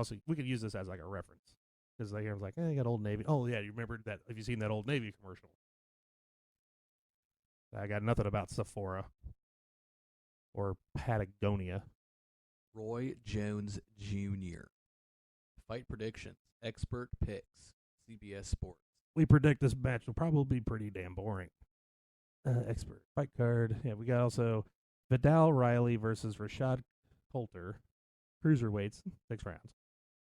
use this as like a reference because like everyone's like, you got Old Navy. Oh yeah, you remember that? Have you seen that Old Navy commercial? I got nothing about Sephora or Patagonia. Roy Jones Jr. Fight predictions, expert picks, CBS Sports. We predict this match will probably be pretty damn boring. Expert fight card. Yeah, we got also Vidal Riley versus Rashad Coulter, cruiserweights, 6 rounds.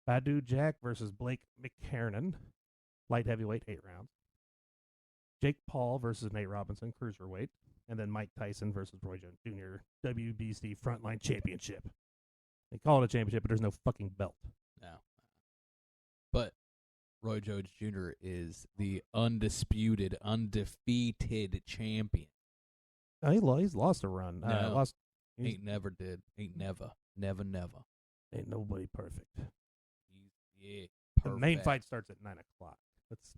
Badu Jack versus Blake McKernan, light heavyweight, 8 rounds. Jake Paul versus Nate Robinson, cruiserweight, and then Mike Tyson versus Roy Jones Jr. WBC Frontline Championship. They call it a championship, but there's no fucking belt. No. But Roy Jones Jr. is the undisputed, undefeated champion. He's lost a run. No. Lost Ain't never did. Ain't never. Never. Ain't nobody perfect. Yeah. The main perfect. fight starts at 9 o'clock.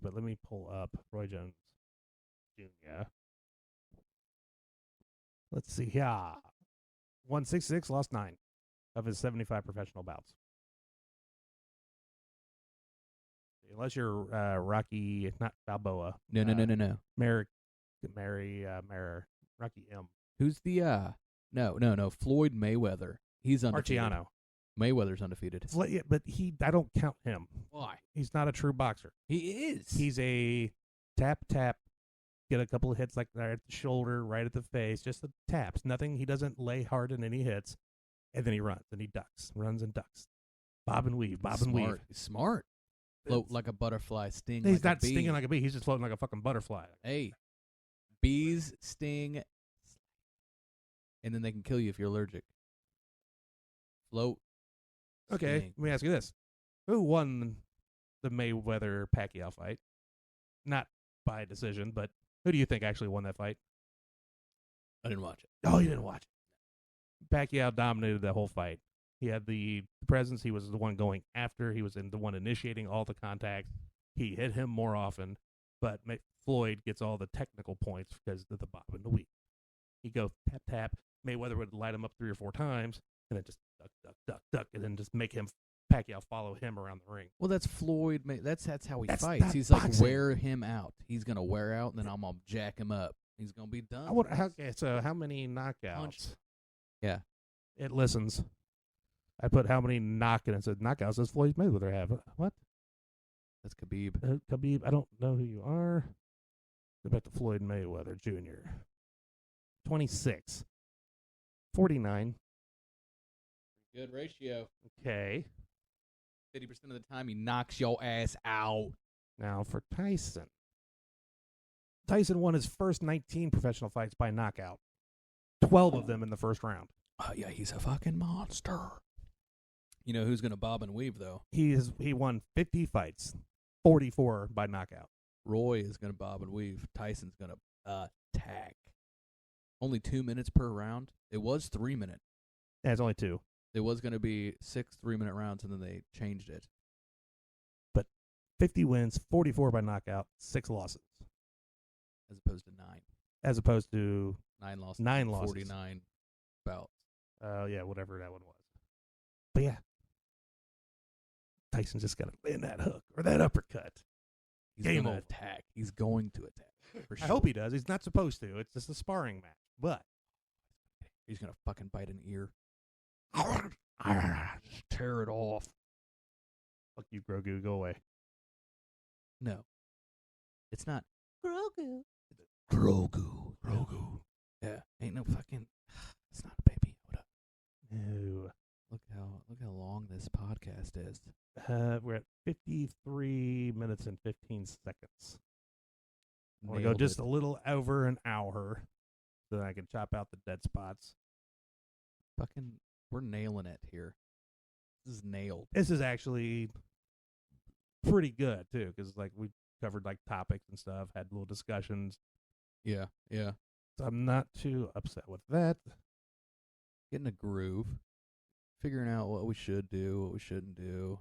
But let me pull up Roy Jones Jr. Let's see. Yeah. Won 66, lost 9 of his 75 professional bouts. Unless you're Rocky, not Balboa. No. Rocky M. Who's the No. Floyd Mayweather. He's undefeated. Marciano. Mayweather's undefeated. Yeah, but I don't count him. Why? He's not a true boxer. He is. He's a tap, get a couple of hits like right at the shoulder, right at the face, just the taps. Nothing. He doesn't lay hard in any hits, and then he runs and he ducks, runs and ducks, bob and weave, bob and weave. He's smart. Float like a butterfly, sting He's like not a bee. stinging like a bee. He's just floating like a fucking butterfly. Hey, bees sting, and then they can kill you if you're allergic. Float. Okay, Sting. let me ask you this: who won the Mayweather-Pacquiao fight? Not by decision, but who do you think actually won that fight? I didn't watch it. Oh, you didn't watch it. Pacquiao dominated the whole fight. He had the presence. He was the one going after. He was the one initiating all the contact. He hit him more often, but Floyd gets all the technical points because of the bob and the weave. He'd go tap, tap. Mayweather would light him up 3 or 4 times, and then just duck, and then just make Pacquiao follow him around the ring. Well, that's Floyd. That's how he That's fights. not He's boxing. like, wear him out. He's going to wear out, and then I'm going to jack him up. He's going to be done. Okay, so how many knockouts? Punch. Yeah. It listens. I put how many knockouts does Floyd Mayweather have? What? That's Khabib. Khabib, I don't know who you are. Go back to Floyd Mayweather Jr. 26. 49. Good ratio. Okay. 50% of the time, he knocks your ass out. Now for Tyson. Tyson won his first 19 professional fights by knockout. 12 of them in the first round. Oh, yeah, he's a fucking monster. You know who's going to bob and weave, though? He won 50 fights. 44 by knockout. Roy is going to bob and weave. Tyson's going to attack. Only 2 minutes per round. It was 3 minutes. Yeah, it's only 2. It was going to be 6 3-minute rounds, and then they changed it. 50 wins, 44 by knockout, 6 losses. As opposed to 9. As opposed to 9 losses. 9 losses. 49 bouts. Yeah, whatever that one was. But yeah, Tyson just got to land that hook or that uppercut. He's Game going to over. attack. He's going to attack. For sure. I hope he does. He's not supposed to. It's just a sparring match. But He's going to fucking bite an ear. Just tear it off. fuck you, Grogu. Go away. No. It's not Grogu. Grogu. Yeah. Ain't no fucking. It's not a baby Yoda. No. Look how long this podcast is. We're at 53 minutes and 15 seconds. I want to go Nailed just it. a little over an hour so that I can chop out the dead spots. Fucking, we're nailing it here. This is nailed. This is actually pretty good, too, because like we covered like topics and stuff, had little discussions. Yeah. So I'm not too upset with that. Getting a groove. Figuring out what we should do, what we shouldn't do.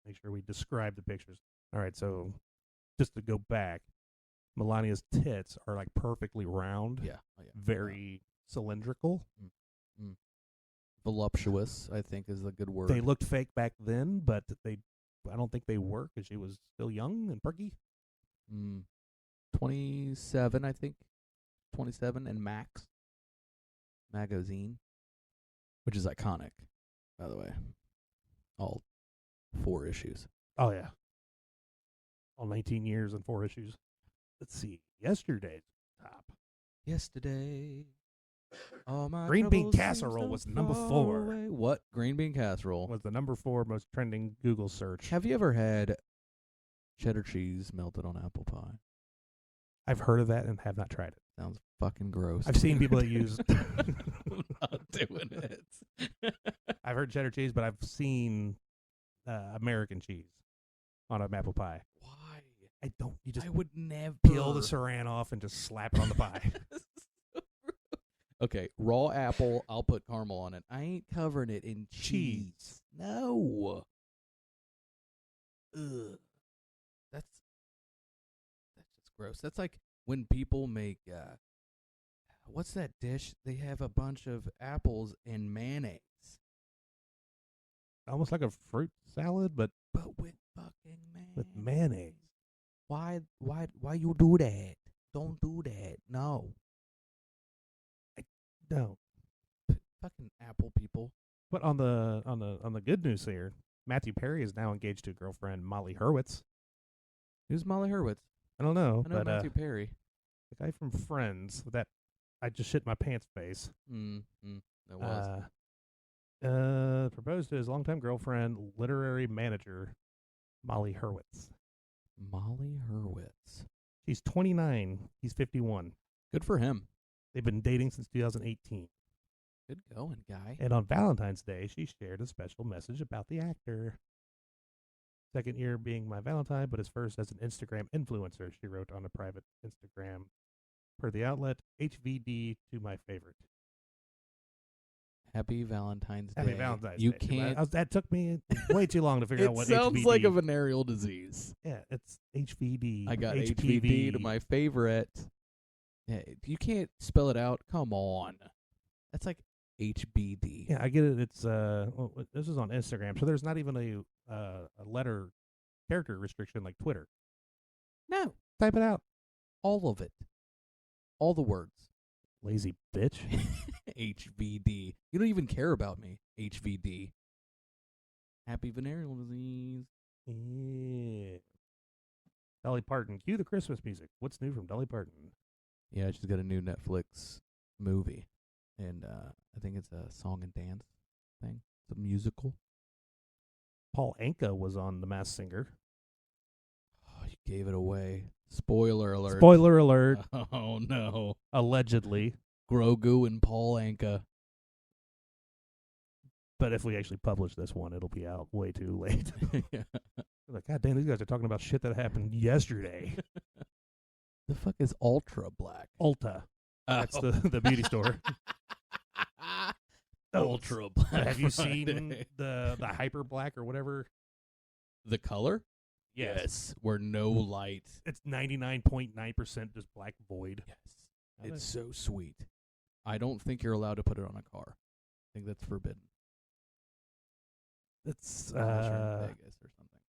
Make sure we describe the pictures. All right, so just to go back, Melania's tits are like perfectly round, Yeah. Oh, yeah. very cylindrical. Voluptuous, I think, is a good word. They looked fake back then, but I don't think they were because she was still young and perky. 27, I think. 27 and Max magazine, which is iconic, by the way. All 4 issues. Oh, yeah. All 19 years and 4 issues. Let's see. Yesterday's top. Yesterday, all my Green bean troubles casserole seem was so number far 4. away. What? Green bean casserole. Was the number 4 most trending Google search. Have you ever had cheddar cheese melted on apple pie? I've heard of that and have not tried it. Sounds fucking gross. I've seen people that use. I'm not doing it. I've heard cheddar cheese, but I've seen American cheese on an apple pie. Why? I don't. You just I would never peel the saran off and just slap it on the pie. Okay, raw apple, I'll put caramel on it. I ain't covering it in cheese. No. Ugh. That's just gross. That's like when people make what's that dish? They have a bunch of apples and mayonnaise. Almost like a fruit salad, but With fucking mayonnaise. with mayonnaise. Why you do that? Don't do that. No. No. Fucking apple people. But on the good news here, Matthew Perry is now engaged to girlfriend Molly Hurwitz. Who's Molly Hurwitz? I don't know, I know but Matthew Perry. the guy from Friends that I just shit my pants face. That was. Proposed to his longtime girlfriend, literary manager Molly Hurwitz. Molly Hurwitz. She's 29. He's 51. Good for him. They've been dating since 2018. Good going, guy. And on Valentine's Day, she shared a special message about the actor. Second year being my Valentine, but his first as an Instagram influencer, she wrote on a private Instagram. Per the outlet, HVD to my favorite. Happy Valentine's Day. Happy Valentine's You Day. can't. That took me way too long to figure out It what sounds HVD. like a venereal disease. Yeah, it's HVD. I got HPV. HPV to my favorite. Yeah, you can't spell it out. Come on. That's like HBD. Yeah, I get it. It's this is on Instagram, so there's not even a letter character restriction like Twitter. No. Type it out. All of it. All the words. Lazy bitch. HVD. You don't even care about me. HVD. Happy venereal disease. Yeah. Dolly Parton. Cue the Christmas music. What's new from Dolly Parton? Yeah, she's got a new Netflix movie. And I think it's a song and dance thing. It's a musical. Paul Anka was on The Masked Singer. Oh, you gave it away. Spoiler alert. Spoiler alert. Oh, no. Allegedly. Grogu and Paul Anka. But if we actually publish this one, it'll be out way too late. Yeah. Like, God damn, these guys are talking about shit that happened yesterday. The fuck is Ultra Black? Ulta. That's the beauty store. Ultra Black. Have you Friday. seen the hyper black or whatever? The color? Yes. Where no light. It's 99.9% just black void. Yes. It's so sweet. I don't think you're allowed to put it on a car. I think that's forbidden. It's Unless you're in Vegas or something.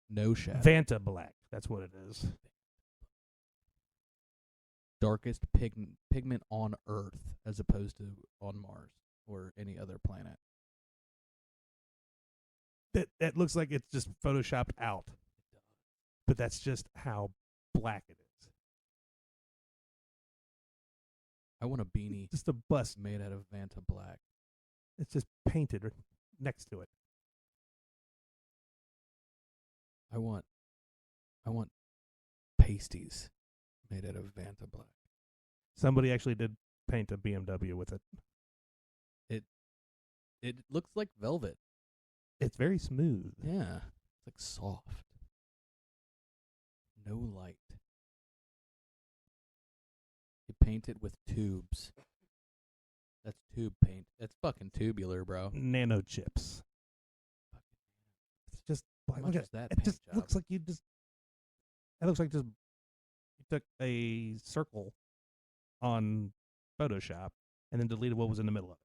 No shadow. Vanta black. That's what it is. Darkest pigment on Earth as opposed to on Mars or any other planet. That looks like it's just photoshopped out. But that's just how black it is. I want a beanie Just a bust. made out of Vanta Black. It's just painted next to it. I want pasties made out of Vanta Black. Somebody actually did paint a BMW with it. It looks like velvet. It's very smooth. Yeah. It's like soft. No light. You paint it with tubes. That's tube paint. That's fucking tubular, bro. Nano chips. It's just How like, much look is at that it. paint Just job? looks like you just. It looks like just you took a circle on Photoshop and then deleted what was in the middle of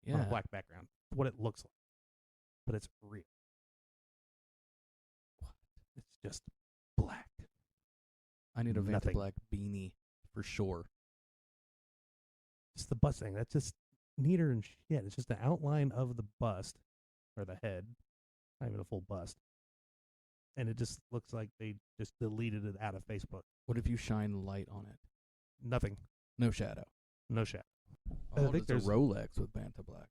it on a black background. What it looks like, but it's real. What? It's just black. I need a Vanta Nothing. Black beanie for sure. Just the bust thing. That's just neater and shit. It's just the outline of the bust or the head, not even a full bust, and it just looks like they just deleted it out of Facebook. What if you shine light on it? Nothing. No shadow. No shadow. I think think there's- there's a Rolex with Vanta Black.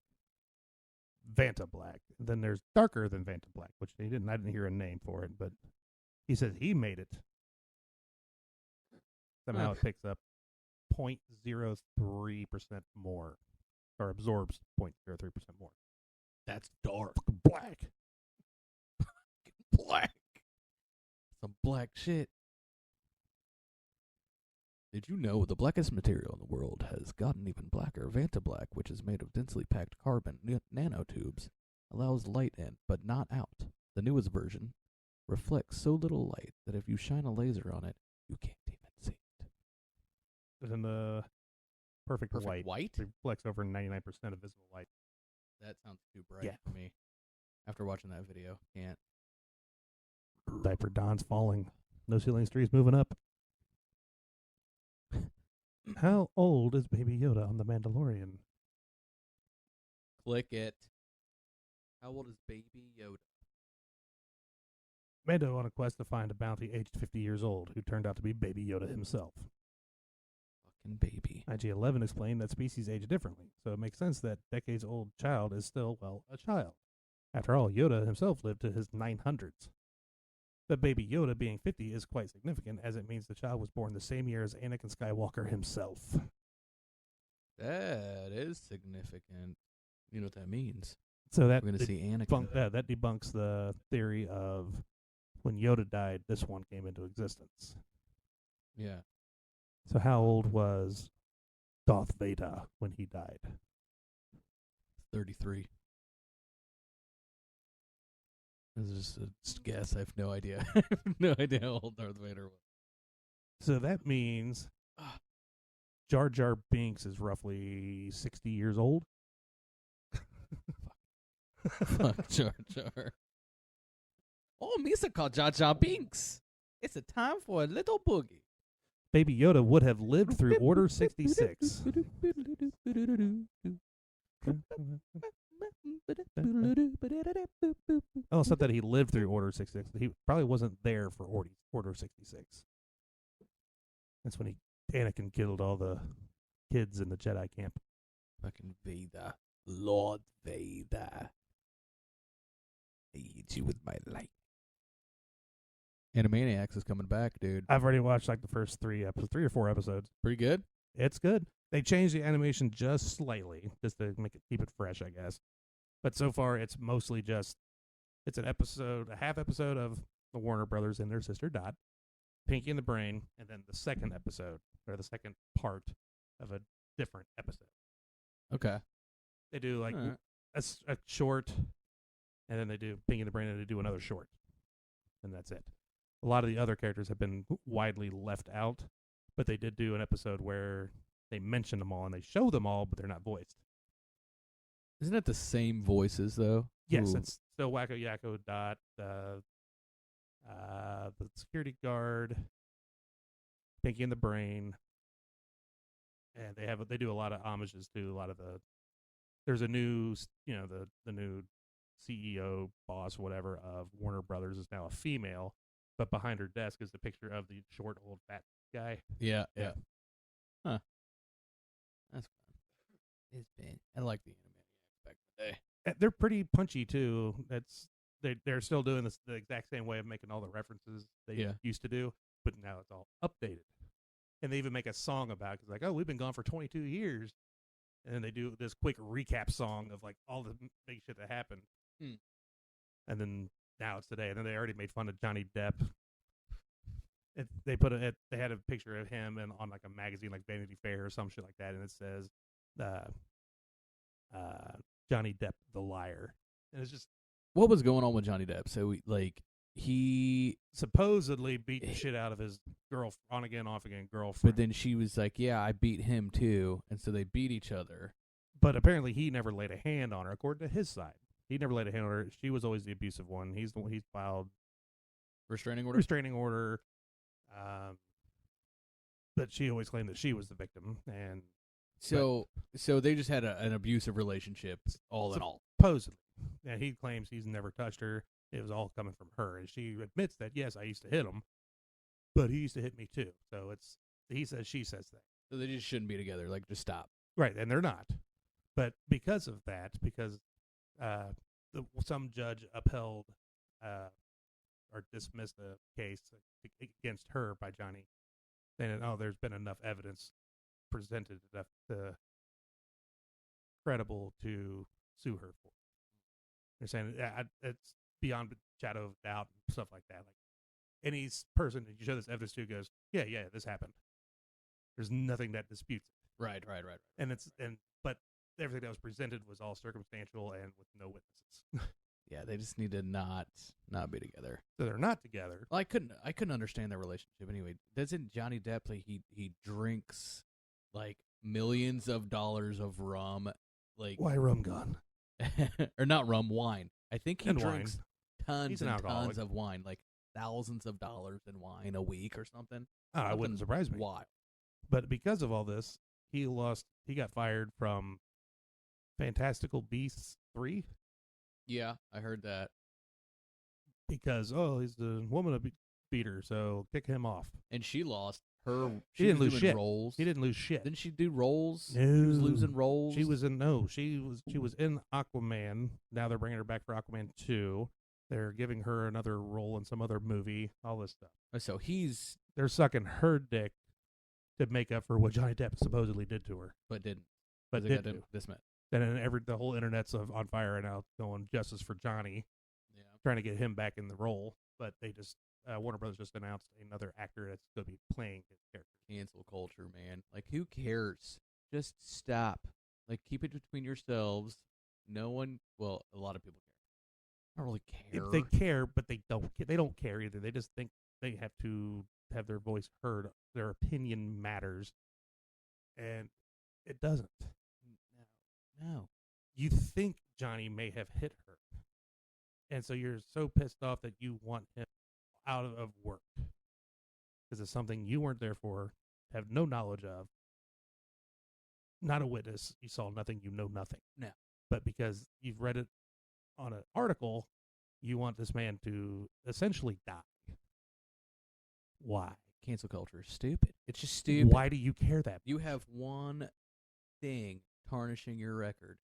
Vanta Black. Then there's darker than Vanta Black, which I didn't hear a name for it, but he says he made it. Somehow it picks up 0.03% more, or absorbs 0.03% more. That's dark. Black. Black. Some black shit. Did you know the blackest material in the world has gotten even blacker? Vantablack, which is made of densely packed carbon nanotubes, allows light in, but not out. The newest version reflects so little light that if you shine a laser on it, you can't even see it. Then the perfect white white? reflects over 99% of visible light. That sounds too bright Yeah. for me. After watching that video, can't. Diaper Don's falling. No ceiling trees moving up. How old is Baby Yoda on The Mandalorian? Click it. How old is Baby Yoda? Mando on a quest to find a bounty aged 50 years old, who turned out to be Baby Yoda himself. Fucking baby. IG-11 explained that species age differently, so it makes sense that decades-old child is still, well, a child. After all, Yoda himself lived to his 900s. But Baby Yoda being 50 is quite significant, as it means the child was born the same year as Anakin Skywalker himself. That is significant. You know what that means? So that We're going to see Anakin. that debunks the theory of when Yoda died, this one came into existence. Yeah. So how old was Darth Vader when he died? 33. This is just a guess. I have no idea. I have no idea how old Darth Vader was. So that means Jar Jar Binks is roughly 60 years old. Fuck Jar Jar. Oh, Misa called Jar Jar Binks. It's a time for a little boogie. Baby Yoda would have lived through Order 66. Oh, it's not that he lived through Order 66. He probably wasn't there for Order 66. That's when Anakin killed all the kids in the Jedi camp. Fucking Vader. Lord Vader. I eat you with my light. Animaniacs is coming back, dude. I've already watched like the first 3 or 4 episodes. Pretty good. It's good. They changed the animation just slightly, just to keep it fresh, I guess. But so far, it's mostly just it's a half episode of the Warner Brothers and their sister Dot, Pinky and the Brain, and then the second episode or the second part of a different episode. Okay. They do like Alright. a short, and then they do Pinky and the Brain, and they do another short, and that's it. A lot of the other characters have been widely left out, but they did do an episode where they mention them all and they show them all, but they're not voiced. Isn't it the same voices, though? Yes, Ooh. it's still Wacko Yakko, Dot, the security guard, Pinky and the Brain, and they do a lot of homages to a lot of the. There's a new, the new CEO boss, whatever, of Warner Brothers is now a female, but behind her desk is the picture of the short, old, fat guy. Yeah. Yeah. Huh. That's fun. It's been. I like the Animaniacs back in the day. They're pretty punchy too. They're still doing this the exact same way of making all the references they used to do, but now it's all updated. And they even make a song about it. It's like, oh, we've been gone for 22 years. And then they do this quick recap song of like all the big shit that happened. Hmm. And then now it's today. And then they already made fun of Johnny Depp. They had a picture of him and on like a magazine like Vanity Fair or some shit like that, and it says Johnny Depp the liar. And it's just What was going on with Johnny Depp? So he supposedly beat the shit out of his on again, off again girlfriend. But then she was like, "Yeah, I beat him too," and so they beat each other. But apparently, he never laid a hand on her, according to his side. He never laid a hand on her. She was always the abusive one. He's the one. He's filed Restraining order. restraining order. But she always claimed that she was the victim, and So they just had an abusive relationship, all in all. supposedly, and he claims he's never touched her. It was all coming from her, and she admits that yes, I used to hit him, but he used to hit me too. So it's he says, she says that. So they just shouldn't be together. Like, just stop. Right, and they're not. But because of that, because some judge upheld or dismissed the case against her by Johnny, saying, "Oh, there's been enough evidence presented enough to credible to sue her for." They're saying it's beyond shadow of doubt and stuff like that. Like any person that you show this evidence to goes, "Yeah, this happened." There's nothing that disputes it. Right. But everything that was presented was all circumstantial and with no witnesses. Yeah, they just need to not be together. So they're not together. Well, I couldn't understand their relationship anyway. Doesn't Johnny Depp he drinks like millions of dollars of rum, like Why rum gun? or not rum, wine. I think he And drinks tons He's an and alcoholic. tons of wine, like thousands of dollars in wine a week or something. Oh, it wouldn't surprise me. Wild. But because of all this, he got fired from Fantastical Beasts 3 Yeah, I heard that. because he's the woman beater, so kick him off. And she lost her. She didn't was lose doing shit. roles. He didn't lose shit. Didn't she do roles? No. She was losing roles. She was in Aquaman. Now they're bringing her back for Aquaman 2. They're giving her another role in some other movie. All this stuff. So They're sucking her dick to make up for what Johnny Depp supposedly did to her, but didn't. but They did got do. dismissed. And then the whole internet's on fire right now, going justice for Johnny, Yeah. trying to get him back in the role. But they just Warner Brothers just announced another actor that's going to be playing his character. Cancel culture, man. Like, who cares? Just stop. Like, keep it between yourselves. No one. Well, a lot of people care. I don't really care. If they care, but they don't. They don't care either. They just think they have to have their voice heard. Their opinion matters, and it doesn't. No. You think Johnny may have hit her, and so you're so pissed off that you want him out of work because it's something you weren't there for, have no knowledge of, not a witness. You saw nothing. You know nothing. No. But because you've read it on an article, you want this man to essentially die. Why? Cancel culture is stupid. It's just stupid. Why do you care that? You have one thing tarnishing your record,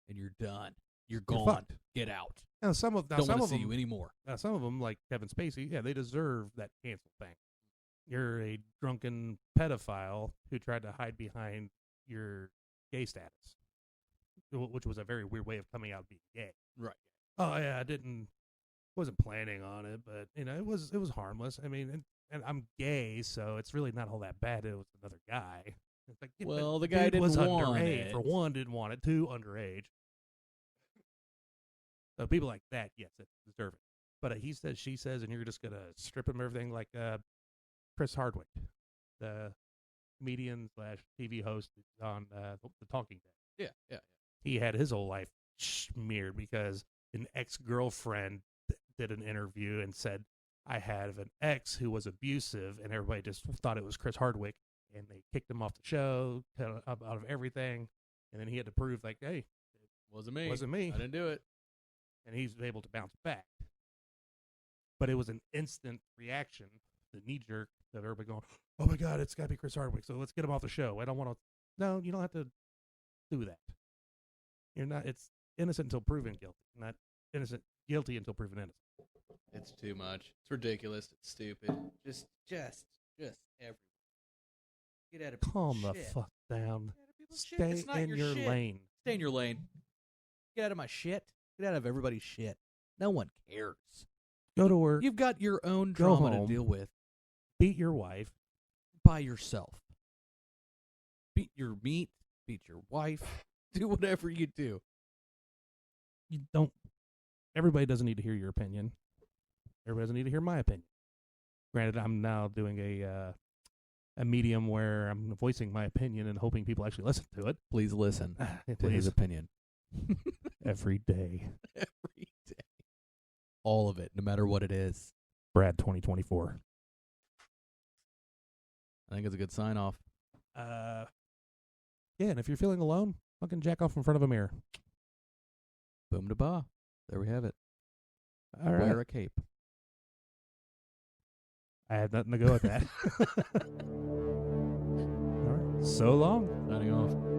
and you're done. You're You're gone. fucked. Get out. Now some of Don't want to see them, you anymore. some of them, like Kevin Spacey, yeah, they deserve that cancel thing. You're a drunken pedophile who tried to hide behind your gay status, which was a very weird way of coming out being gay. Right. Oh yeah, wasn't planning on it, but it was harmless. I mean, and I'm gay, so it's really not all that bad. It was another guy. It's like, yeah, Well, but the guy dude was didn't want underage. it. For one, didn't want it. Two, underage. So people like that, yes, it deserve it. But he says, she says, and you're just gonna strip him of everything like Chris Hardwick, the comedian / TV host on The Talking Dead. Yeah. He had his whole life smeared because an ex-girlfriend did an interview and said, I have an ex who was abusive, and everybody just thought it was Chris Hardwick, and they kicked him off the show, cut him out of everything, and then he had to prove, like, hey, Wasn't me. wasn't me, I didn't do it. and he's able to bounce back. But it was an instant reaction, the knee-jerk of everybody going, oh my God, it's got to be Chris Hardwick, so let's get him off the show. I don't want to. No, you don't have to do that. You're not. It's innocent until proven guilty, not guilty until proven innocent. It's too much. It's ridiculous. It's stupid. Just everyone. Get out of Calm shit. the fuck down. Get out of people's shit. Stay It's not in your shit. lane. Stay in your lane. Get out of my shit. Get out of everybody's shit. No one cares. Go to work. You've got your own Go drama to home. deal with Beat your wife. by yourself. Beat your meat. Beat your wife. Do whatever you do. You don't. Everybody doesn't need to hear your opinion. Everybody doesn't need to hear my opinion. Granted, I'm now doing a medium where I'm voicing my opinion and hoping people actually listen to it. Please listen to his Please. opinion. Every day. Every day. All of it, no matter what it is. Brad 2024. I think it's a good sign off. Yeah, and if you're feeling alone, fucking jack off in front of a mirror. Boom da ba. There we have it. All right. Wear a cape. I had nothing to go with that. All right. So long. Signing off.